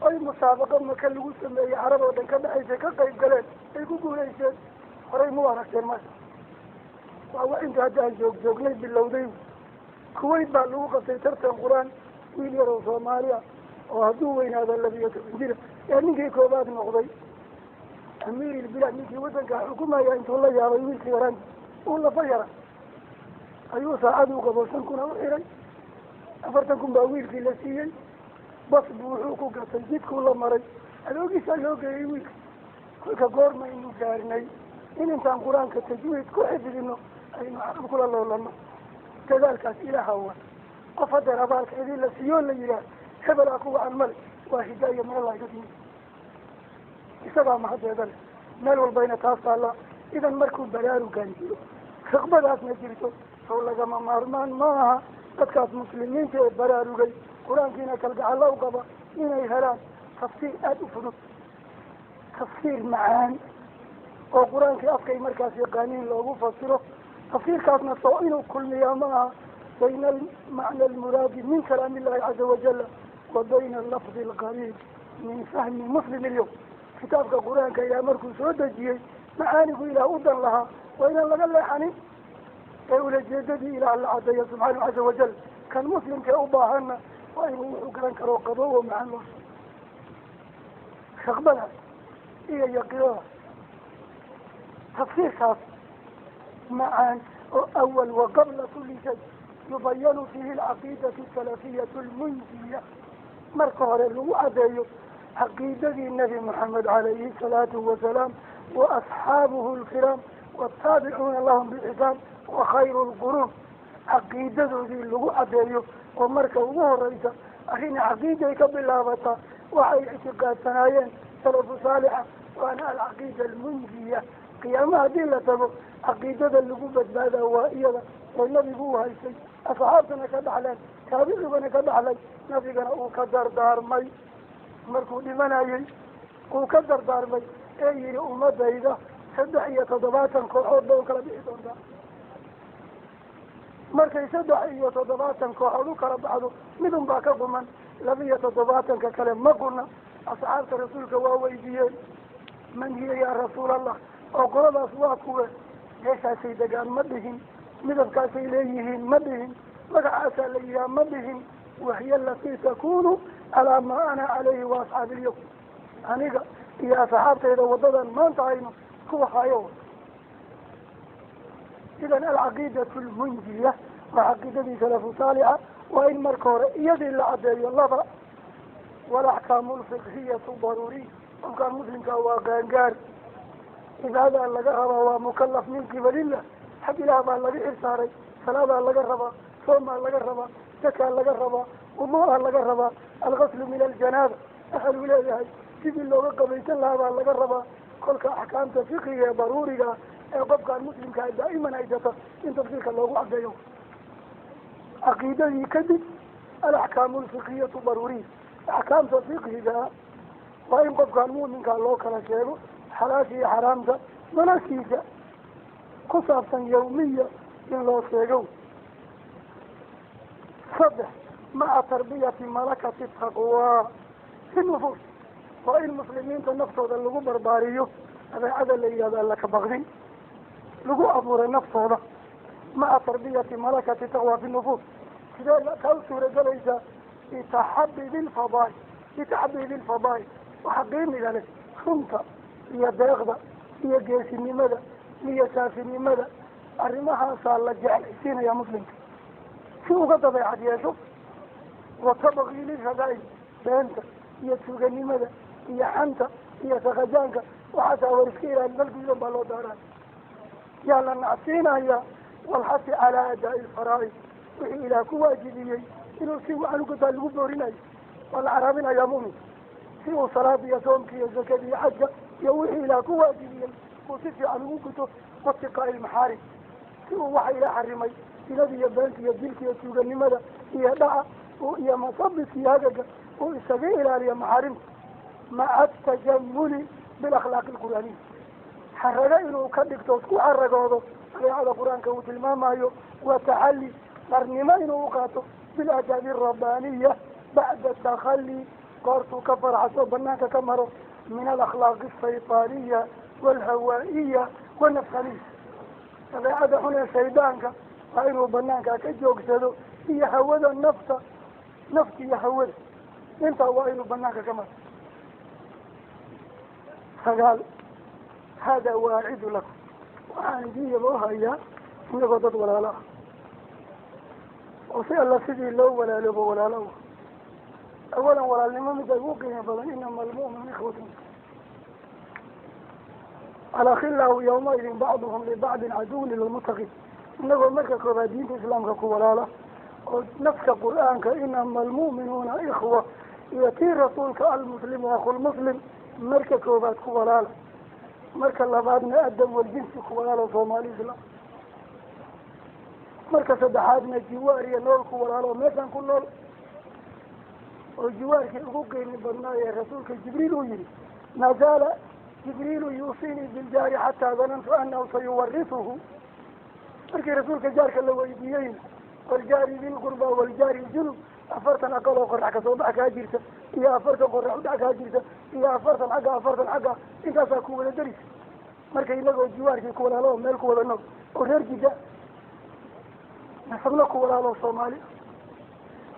oy musaabaqo maka lagu sameeyey carab oo dhan ka dhexaysay ka qayb galeen ay ku guulayseen horay mu aragteen marka waa wax inta hadda aan joognay bilowday kuwayt baa lagu qabtay tartan qur-aan wiil yar oo soomaaliya oo hadduu weynaado 12 jira yaa ninkii koobaad noqday amiir ilbilad ninkii waddanka xukumaya intuu la yaabay wiilkii yaraan uu lafa yara ayuu saacad u qabo 5 kun u xiray 40 kun baa wiilkii la siiyey bas buu wuxuu ku gatay jidkuu la maray adoogiisaa loo geeyey wiilka kolka goormaynu gaarnay in intaan qur-aanka tajwiid ku xifdino aynu carab kula loolano dadaalkaas ilaaha wa qof hadeer abaalka idin la siiyoo la yihaah hebelaa ku wacan male waa hidaaya meel laga timi isagaa mahadeeda leh meel walbayna taas taalla idan markuu baraarugaan jiro riqbadaasna jirto sow lagama maarmaan ma aha dadkaas muslimiinta ee baraarugay qur-aankiina kalgacalla u qaba inay helaan tafsiir aada u fudud tafsiir macaan oo qur-aankii afkay markaas yaqaaniin loogu fasiro tafsiirkaasna soo inuu kulmiyaa ma aha bayna macna almuraadi min kalaam illahi caza wajala wa bayna lafdi alqariib min fahmi muslim ilyawm kitaabka qur-aanka ilaah markuu soo dejiyey macaanigu ilaah u dan lahaa waa inaan laga leexanin ee ulajeedadii ilaah la cadeeya subxaanahu caza wajal kan muslimkee u baahanna waa inuu wuxuu garan karo qaboowo macaan loo raqbadaas iyo yaqiinada tafsiirkaas macaan oo awal wa qabla kuli shay yubayanu fiihi alcaqiidatu salafiyatu lmunjiya marka hore lagu cadeeyo caqiidadii nebi moxamed calayhi salaatu wasalaam wa asxaabuhu lkiraam wataabicuuna lahum biixsaan wa khayru lquruun caqiidadoodii lagu cadeeyo oo marka ugu horeysa arrin caqiiday ka bilaabataa waxay ictiqaadsanaayeen salafu saalixa waana alcaqiida almunjiya qiyaama haddii la tago caqiidada lagu badbaadaa waa iyada oo nabigu u haysay asxaabtana ka dhaxleen taabicigana ka dhaxlay nabigana uu ka dardaarmay markuu dhimanayey uu ka dardaarmay ee yihi ummadayda 73 kooxood bay u kala bixi doontaa markay 73 kooxood u kala baxdo midun baa ka quman 72 kale ma quna asxaabta rasuulka waa weydiiyeen man hiya yaa rasuul allah oo qoladaas waa kuwe meeshaasay degaan ma dhihin midabkaasay leeyihiin ma dhihin magacaasaa la yihaha ma dhihin wahiya alatii takunu calaa maa ana calayhi wa asxaabi ilyawm aniga iyo asxaabtayda wadadan maanta hayno kuwa hayo idan alcaqiidatu lmunjiya waa caqiidadii salafu saalixa waa in marka hore iyadii la cadeeyo laba walaxkaamu lfiqhiyatu daruuriya qofkaan muslimkaa waa gaangaar cibaadaa laga rabaa waa mukalaf min qibalillah xag ilaah baa laga xirsaaray salaadaa laga rabaa soomaa laga rabaa zakaa laga rabaa umuuha laga rabaa algaslu min aljanaaba axaluu leeyahay sidii looga qabaysan lahaa baa laga rabaa kolka axkaamta fiqiga ee daruuriga ee qofkaan muslimkaa daa'iman haysata in tafsiirka loogu cadeeyo caqiidadii kadib alaxkaamu lfiqhiyatu daruuriya axkaamta fiqhiga waa in qofkaan mu'minkaa loo kala sheego xalaasha iyo xaraamta noloshiisa ku saabsan yawmiya in loo sheego 3 maca tarbiyati malakati taqwa fi nufuus waa in muslimiinta naftooda lagu barbaariyo dabeecada la yihahdo alla ka baqdin lagu abuuray naftooda maca tarbiyati malakati taqwa fi nufuus sidee kaa u suuragelaysaa bitaxabidi lfadaa'il waxa qiimiga leh runta iyo deeqda iyo geesinimada iyo saafinimada arrimahaasaa la jeclaysiinaya muslimka si uga dabeecad yeesho watabaqii lilfadaa'il beenta iyo tuuganimada iyo xanta iyo sakajaanka waxaasaa war iska ilaali dalkiidan baa loo daaraya yaa la nacsiinaya walxasi calaa adaa'i lfaraa'id wixii ilaah ku waajibiyey inuu si wacan ugataa lagu boorinayo waa la caraabinayaa mu'minka si uu salaada iyo soomka iyo zakada iyo xajka iyo wixii ilaah ku waajibiyey uu si fiican ugu guto watiqaa'i lmaxaarim si uu waxa ilaah xarimay sinada iyo beenta iyo dilka iyo tuuganimada iyo dhaca iyo masabiska iyo hagaga uu isaga ilaaliya maxaarimta maca atajamuli bilakhlaaqi alqur'aaniya xaraga inuu ka dhigto isku xaragoodo shareecada qur-aanka uu tilmaamayo waa taxalli qarnimo inuu uqaato biladaabi arabbaniya bacda takhali goortuu ka farxaso banaanka ka maro min alakhlaaqi ashaytaaniya waalhawaa'iya wanafsaniya shareecada xun ee shaydaanka waa inuu banaanka ka joogsado iyo hawada nafta iyo hawada intaa waa inuu banaanka ka maro 9 hada waacidu lakum waxaan idin yaba uhayaa inagoo dad walaalo ah oo si alla sidii loo walaaloobo walaalo أولا ولا لمن يوقين بل إنما المؤمن إخوة على خله يومئذ بعضهم لبعض عدو للمتقين إنه مركز كبادين الإسلام كولاله نفس القرآن كإنما المؤمنون إخوة يأتي رسولك المسلم وأخو المسلم مركز كباد كولاله مركز لبعضنا أدم والجنس كولاله صومالي إسلام مركز دحادنا جواري نول كولاله مثلا كل نول وجوارك الحقوقي من برنايا رسولك جبريل يري ما زال جبريل يوصيني بالجار حتى ظننت أنه سيورثه مركي رسولك جارك اللي ويديين والجار ذي القربى والجار الجنب أفرتا أقل وقرعك صوبعك هاجرته إيا أفرتا قرعك هاجرته إيا أفرتا حقا إنت ساكو ولا دريس مركي لقوا جوارك كولا لهم مالكو ولا نو وررجي جاء نحبنا كولا لهم صومالي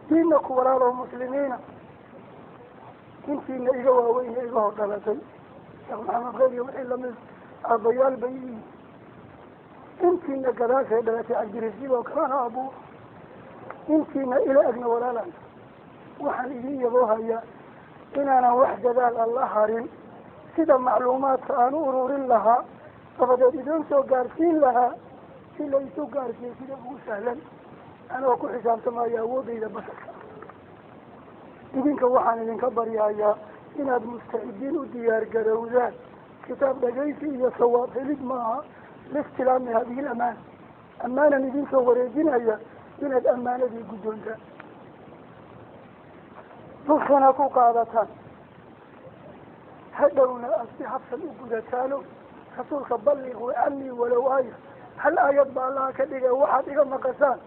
ديننا كولا لهم مسلمين انتينا إيقوا وين إيقوا قلتين شيخ محمد غيري وحيلا من الضيال بيين انتينا قلاسة دلاتي عالجريسي وكمان أبوه انتينا إلى أجن ولا لان وحن إذن يبوها يا إننا وحدة ذال الله هارين سيدا معلومات كانوا أرورين لها فبدأ إذن سو قارسين لها سيلا يسو قارسين سيدا بو سهلا أنا وكل حساب ما يوضي إذا بسك إذنك وحن إذن كبر يا إناد مستعدين وديار قروزان كتاب دقيسي يصواب فلد معها لاستلام هذه الأمانة أمانة إذن سوريدين هي إناد أمانة دي قدون ذا نحن كو قادتان هدونا أصبحت الأبودتان رسولك بلغوا عني ولو آية هل آيات بالله كدقى واحد إذا مقسان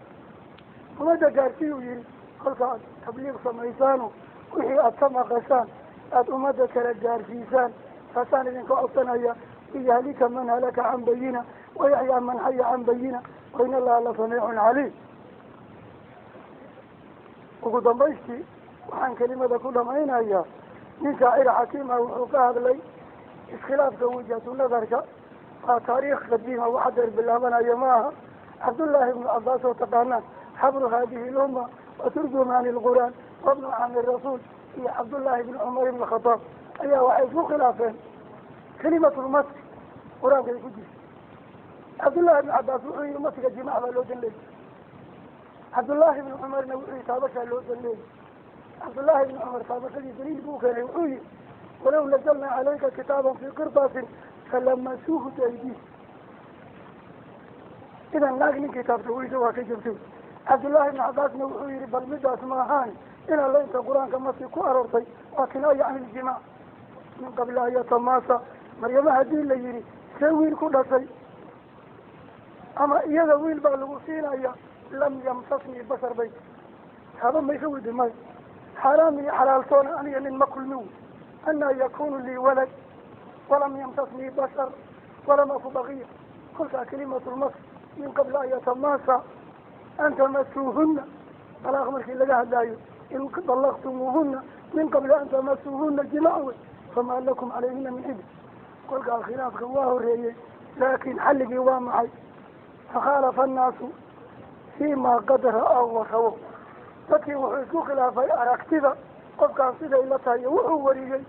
وماذا قارسيه يري خلق تبليغ سميسانه وحي أتما قسان أمد كلا قارسيسان فسان إذنك أبتنايا يهلك من هلك عن بينا ويحيى من حي عن بينا وإن الله لسميع عليم وقد ضميشتي وحان كلمة كلها مين هي من شاعر حكيمة وحكاها لي اسخلاف وجهة نظرك تاريخ قديمة وحضر بالله من أيامها عبد الله بن عباس وتقانا حبر هذه الأمة وترجمان القرآن وابن عن الرسول هي عبد الله بن عمر بن الخطاب أي وعيش خلافين كلمة المسك قرآن القدس عبد الله بن عباس وحي المسك الجماعة لوجه الليل عبد الله بن عمر نوحي تابشا لوجه الليل عبد الله بن عمر تابشا دليل بوكا نوحي ولو نزلنا عليك كتابا في قرطاس فلمسوه بأيديه إذا ناقل كتاب تويته وكجبته عبد الله بن عباس نوحي بل مدى اسمهان إلى الله إنت قرآن كما سيكون أرورتي وكناية عن الجماع من قبل أن يتماسى مريم هدين ليري سوين كل شيء أما إذا ويل بالغسين أيا لم يمسسني بشر بيت هذا ما يسوي دماغ حرامي حلالتون أني من مكل نو أن يكون لي ولد ولم يمسسني بشر ولم أكو بغية قلت كلمة المصر من قبل أن يتماسى أن تمسوهن فلا أخبرك إلا هدايو إن طلقتموهن من قبل أن تمسوهن الجماع فما لكم عليهن من عدة قلت الخلاف كواه الرئي لكن حلقي وامعي فخالف الناس فيما قدر أو وخوه فكي وحيثو خلافي أركتذا قد كان صدا إلا تهي وحوريي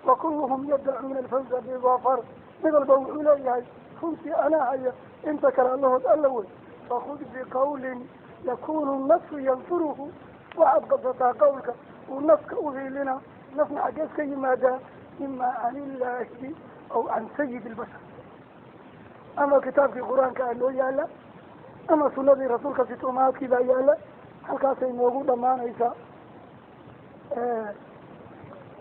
وكلهم يدعون الفوز بظافر من البوح إليهي كنت أنا هيا انت كان الله الأول فخذ بقول يكون النفس ينفره وعبقبتا قولك والنفس أذي لنا نصنع جسك ماذا إما عن الله أو عن سيد البشر أما كتاب في القرآن كأنه يالا أما سنة رسولك في تؤمات كذا يالا هل كاسين موجودة معنا إيسا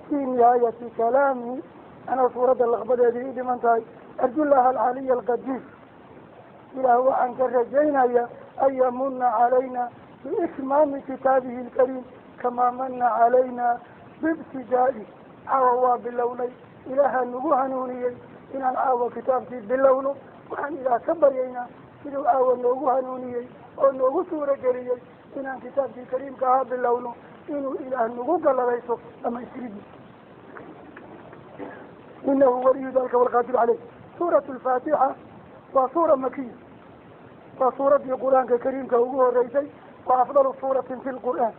في نهاية كلامي أنا صورة اللغبة هذه بمنتهي أرجو الله العلي القديس إلى هو أن كرجينا أن يمن علينا بإتمام كتابه الكريم كما من علينا بابتدائه عوى باللوني إلها النبوة نوني إن عوى كتابتي باللون وأن إذا كبرينا إذا عوى النبوة نوني أو النبوة سورة جريي إن كتابتي الكريم كها باللون إنه إله النبوة قال ليسو أما يسرد إنه ولي ذلك والقادر عليه سورة الفاتحة وسورة مكية وسورة القرآن الكريم كهو الرئيسي وأفضل سورة في القرآن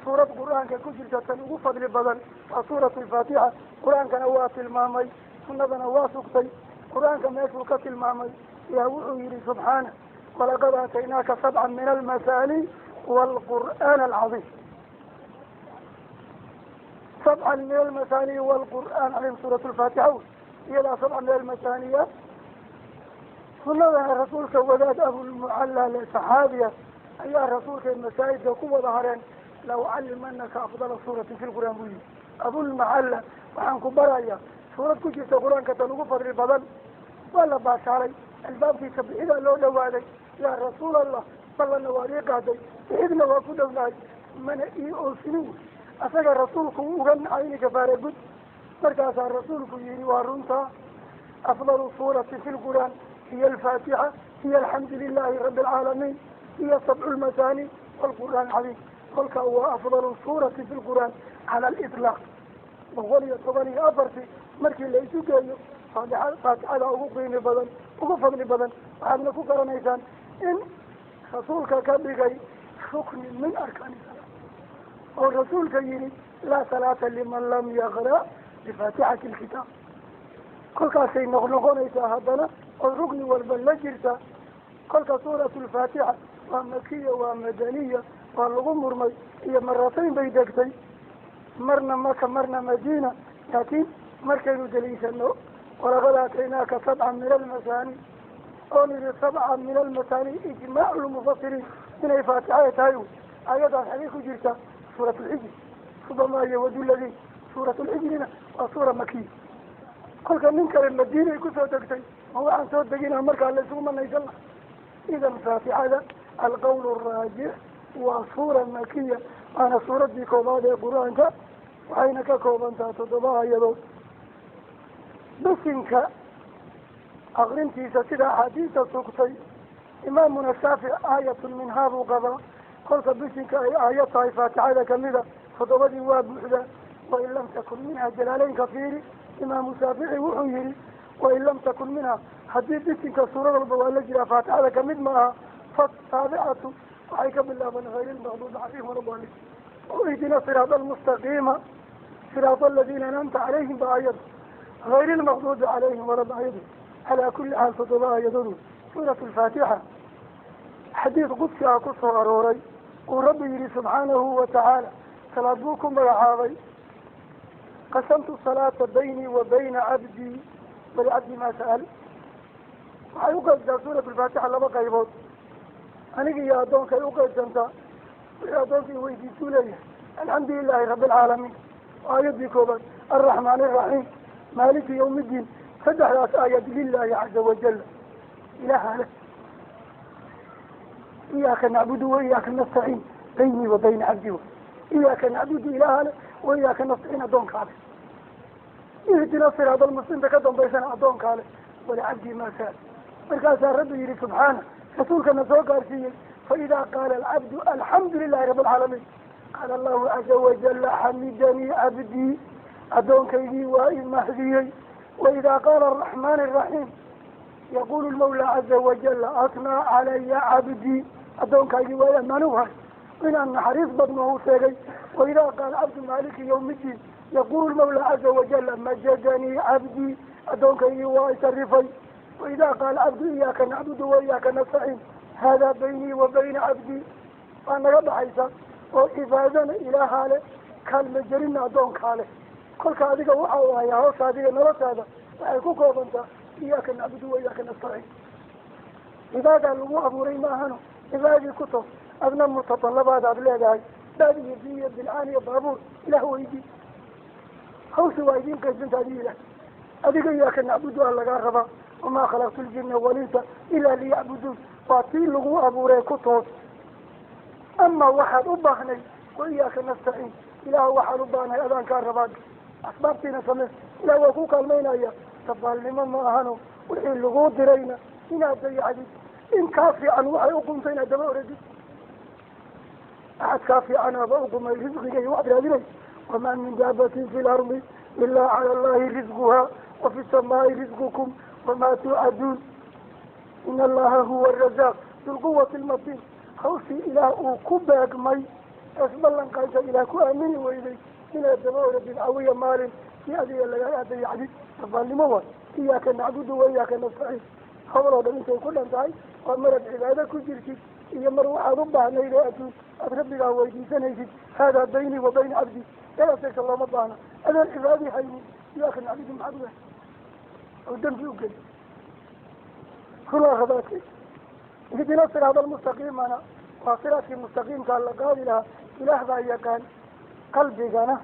suurad qur-aanka ku jirta tan ugu fadli badan waa suuratu alfaatixa qur-aankana waa tilmaamay sunnadana waa sugtay qur-aanka meeshuu ka tilmaamay yaa wuxuu yihi subxaana walaqad aataynaaka sabcan min almasaani waalqur'aan alcadiim sabcan min almasaani waalqur'aan cadiim suuratu alfaatixa wey iyadaa sabcan min almasaaniya sunadana rasuulka wadaad abulmucalla le saxaabiya ayaa rasuulka masaajidka ku wada hareen la ucallimanaka afdala suurati fi lqur'aan buu yihi abulmucalla waxaan ku barayaa suurad ku jirta qur-aanka tan ugu fadli badan waa la baashaalay albaabkiisa bixidaa loo dhawaaday yaa rasuul allah ballana waa ii qaaday bixidna waa ku dhownahay mana ii oosinin wey asaga rasuulku uga nacayni kafaare gud markaasaa rasuulku yihi waa runtaa afdalu suurati fi lqur'aan hiya alfaatixa hiya alxamdu lilahi rabi alcaalamiin hiya sabcu lmasaani waalqur'aan alcadiim kolkaa waa afdalu suurati fi lqur'aan cala aliطlaaq 114 markii la isu geeyo faatixada ugu qiimi badan ugu fadli badan waxaadna ku garanaysaan in rasuulka ka dhigay rukni min arkaani salaa oo rasuulka yihi laa salaata liman lam yaqra bifaatixati lkitaab kolkaasay noqnoqonaysaa haddana oo rukni walba la jirta kolka suuratu lfaatixa waa makiya waa madaniya waa lagu murmay iyo maratayn bay degtay marna maka marna madiina laakiin markaynu daliishano walaqad aataynaaka sabcan min almasaani oo nidhi sabcan min almasaani ijmaacu lmufasiriin inay faatixada tahay ayadaas xagee ku jirta suurat lxijri subama yawadu ladin suurat lxijrina waa suura makiya kolka nin kale madiinay kusoo degtay ma waxaan soo degina markaa la isugu manaysan laha idan faatixada alqawl araajix waa suura makiya waana suuradii koobaad ee qur-aanka waxayna ka koobantaa 7 aayadood bisinka akrintiisa sida axaadiista sugtay imaamuna shaafic aayatun minhaa buu qabaa kolka bisinka ay aayad tahay faatixada kamida 7 waa buuxda wain lam takun minha jalaaleynka fiiri imaamu shaafici wuxuu yihi wain lam takun minha haddii bisinka suurad walba waa la jiraa faatixada kamid maaha fasaabicatu waxay ka bilaaban hayr lmaqduubi calayhim waladaaliin ihdina siraat almustaqiima siraat aladiina anamta calayhim ba aayad hayr lmaqduubi calayhim waladaaliin calaa kuli xaal 7 aayadood suurat alfaatixa xadiid qudsi ah kusoo arooray uu rabbi yihi subxaanahu watacaala salaad buu ku magacaabay qasamtu salaata baynii wa bayna cabdii walicabdi maa sa'al waxay uqaybtaa suurat alfaatixa 2 qaybood aniga iyo addoonkay uqaybsantaa wixii addoonkii weydiisuu leeyahay alxamdu lilahi rabi alcaalamiin aayadii koobaad alraxmaan araxiim maaliki yawm iddiin 3daas aayad lilahi caza wajal ilaha leh iyaaka nacbudu waiyaaka nastaciin baynii wa bayna cabdi iyaaka nacbudu ilaha leh waiyaaka nastaciin addoonkaa leh ihdina siraat almuslimta ka dambaysana addoonkaa leh walicabdi maa saal markaasaa rabbi yihi subxaana rasuulkana soo gaarsiiyey faidaa qaala alcabdu alxamdu lilahi rabi alcaalamiin qaala allahu caza wajala xamidanii cabdii addoonkaygii waa imahdiyey waidaa qaala araxmaan araxiim yaqulu lmawla caza wajala asnaa calaya cabdii addoonkaygii waa amaanuhay inaan naxariis badno u sheegay waidaa qaala cabdu maaliki yawm iddiin yaqulu lmawla caza wajala majadanii cabdii addoonkaygii waa isarifay waidaa qaala cabdu iyaaka nacbudu waiyaaka nastaciin haadaa baynii wa bayna cabdii waa naga dhaxaysa oo cibaadana ilaahaa leh kaalma jerina addoonkaa leh kolka adiga waxa u ahayaa hawsha adiga noloshaada waxay ku koobantaa iyaaka nacbudu waiyaaka nastaciin cibaadaa lagu abuuray maahano cibaadii ku toos adna mutatallabaad aad leedahay baad iyo bi iyo bilcaan iyo baabuur ilaah weydii hawsha waa idiin qaybsanta adi ilaah adiga iyaaka nacbudu a lagaa rabaa wamaa khalaqtu ljina walinsa ilaa liyacbuduun waa tii lagu abuuree ku toos ama waxaad u baahnay waiyaaka nastaciin ilaah waxaan u baahnay adaan kaa rabaa asbaabtiina samee ilaah waa ku kaalmaynaya dabaalnimo ma ahano wixii lagu dirayna inaad dayacdid in kaa fiican waxay uqumta inaad daba oradid axad kaa fiicanaaba uqumay risqiga iyo waxad raadinay wamaa min daabatin fi lardi ilaa cala allahi risquhaa wafi samaai risqukum wamaa tuucaduun in allaha huwa arazaaq dulquwati lmatiin hawshii ilaah uu ku beegmay اسبلن قايت إلى كؤمن ويدي إلى الدمار بالعوية مال في هذه الليالي يعني الظالمون إياك نعبد وإياك نستعين حوله لمن كل أنتهي ومرد عبادة كجرتي إيا مروحة ربها نيلة أتون أتربك ويدي سنيجي هذا بيني وبين عبدي يا سيك الله مطعنا أنا العبادي حيني إياك نعبد محبوبة ودم في وقت كلها خذاتي إذا الصراط المستقيم أنا وصراطي المستقيم قال لقال لها إله ذا كان قلبي كان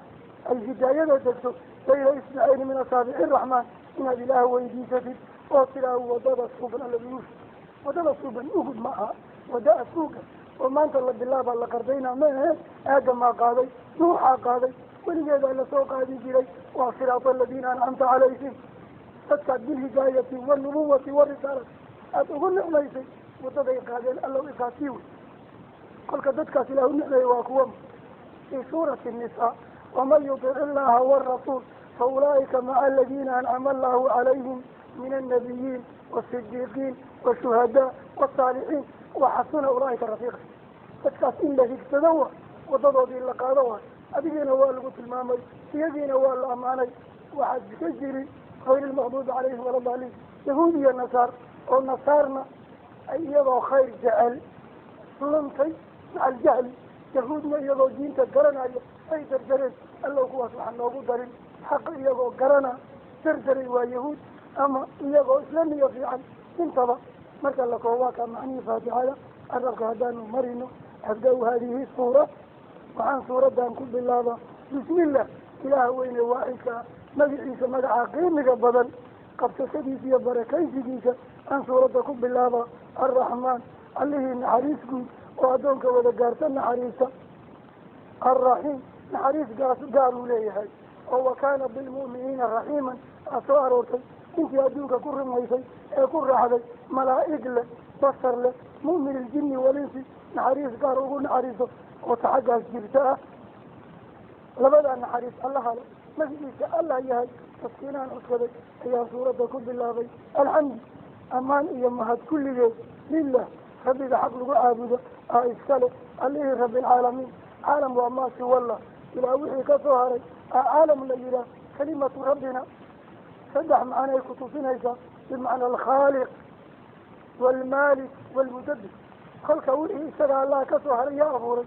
الهداية تكتب بين إسماعيل من أصابع الرحمن إن هذه الله ويدي سفيد وصله وضد الصوبا الذي يوسف وضد الصوبا أقد معها وداء السوق وما أنت الله بالله بالله قردينا منه آدم ما قاضي نوحا قاضي ولجد أن سوق هذه جري وصراط الذين أنعمت عليهم تتكد بالهداية والنبوة والرسالة أتقول نعميسي وتضي قادين الله إساسيوي قل كدتك سله النعمة واكوام في سورة النساء ومن يطع الله والرسول فأولئك مع الذين أنعم الله عليهم من النبيين والصديقين والشهداء والصالحين وحسن أولئك رفيقا تتكاس إلا فيك تدوى وتضوضي إلا قادوها أبينا هو القلت المامي يدينا هو الأماني وحد كجري غير المغضوب عليهم ولا الضالين يهودي النصار والنصارنا أي يضع خير جعل ظلمتي مع الجهل يهودنا يضع دين تقرنا أي ترجرين الله هو سبحانه وقدر حق يضع قرنا ترجرين ويهود أما يضع إسلامي في عن انتظر مركا لك هو كمعني فاتحة أرق هدان مرينو أبدأوا هذه الصورة وعن صورة دان كل بالله بسم الله إله وين واحد مجلس مدعى قيمك بدل قد تسدي في بركي سديك عن صورة كل بالله الرحمن اللي نحريسكم وأدونك ودقارت نحريسة الرحيم نحريس قالوا ليه وكان بالمؤمنين رحيما أسوارورتي انت أدونك كل ميسي كل رحلي ملائك له بصر له مؤمن الجن والإنس نحريس قالوا نحريسه وتحقق جبتها لبدا نحريس الله له مجلس الله يهي تسكينان أسكدك هي سورة كل بالله الحمد أمان إيامهات كل جيد لله ربي حق لقوا عابده إسكاله عليه رب العالمين عالم وما سوى الله إلى وحي كثهري عالم الليلة كلمة ربنا فدح معنا كتوسين هيسا بمعنى الخالق والمالك والمدبر خلق وحي استدعى الله كثهري يا أبوري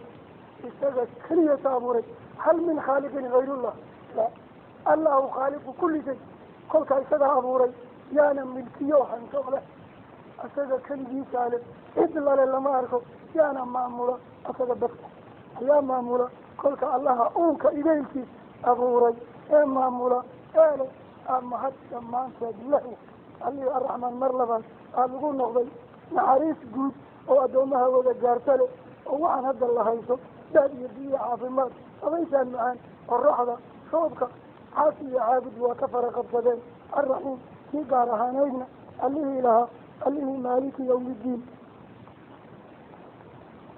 استدعى كلية أبوري هل من خالق غير الله؟ لا الله خالق كل شيء خلق استدعى أبوري يانا ملكيوحا شغله أساق كلي سالب إذن الله لما أركب يانا مامولا أساق بكتا يا مامولا قلت الله أونك إليك أبوري يا مامولا قال أما حتى ما أنت له اللي الرحمن مرلبا أبقول نقضي نحريس قود وأدومها وذكارتله وعن هذا الله يسوك داد يدي عافمات وبيسان معان الرحضة صوبك حاسي عابد وكفر قبضين الرحيم في قارهانينا اللي لها اللي مالك يوم الدين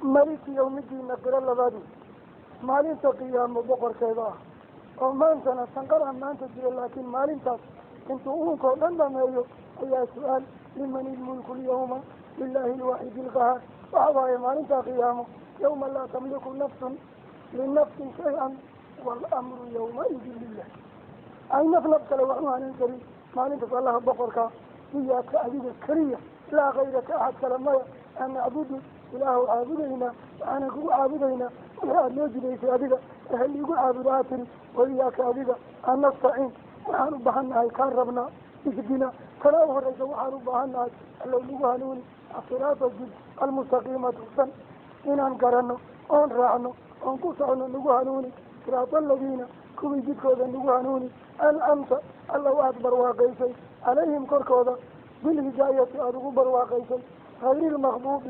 مالك يوم الدين نقر الله بادي مالين تقيام بقر كذا وما أنت نستنقرها ما أنت تقول لكن مالين تقيام انتو أونكو لما مايو هي سؤال لمن الملك اليوم لله الواحد القهار وعضايا مالين تقيامه يوم لا تملك نفس للنفس شيئا والأمر يومئذ لله أي نفس لو عنوان الكريم مالين تقول الله بقرك هي كأبيد الكرية لا غيرك أحد كلمة أن نعبد إله عابدين وأنا كو عابدين وهذا نوجد ليس أبيد أهل يقول عابدات وإياك أبيد أن نستعين وحانوا بحنا كان ربنا يجدنا فلا أهرج وحانوا بحنا اللو نقهنون الصراط الجد المستقيمة السن إن أنكرنا أن رعنا أن قصعنا نقهنون صراط الذين كم يجد كوذا نقهنون الأمس الله أكبر واقعي عليهم كركوذا بالهداية أدغبر واقعي غير المغضوب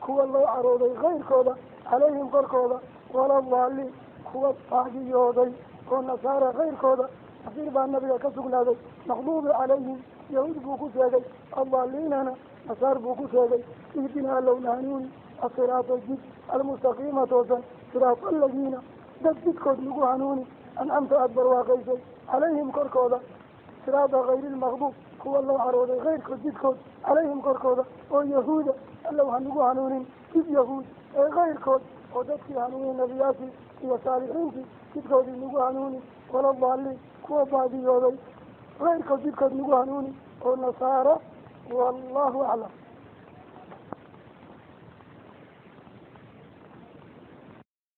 هو الله عروضي غير كوذا عليهم كركوذا ولا الضالين هو الطاقي يوضي والنصارى غير كوذا أخير بأن النبي كسقنا ذي مغضوب عليهم يهود بوكو سيدي الضالين أنا نصار بوكو سيدي إهدنا لو نهنوني الصراط الجد المستقيمة توسن صراط الذين دبت كود نقوهنوني أنعمت أكبر واقعي عليهم كركوذا صراط غير المغضوب هو الله عروضي غير كود كود عليهم كركوذا ويهود الله هنقوهنوني كيف يهود غير كود ودتك هنوني نبياتي هي صالحين جدكود نجو هنوني ولا ضالين كوا بعدي يومي غيركود جدكود نجو هنوني ونصارى والله أعلم.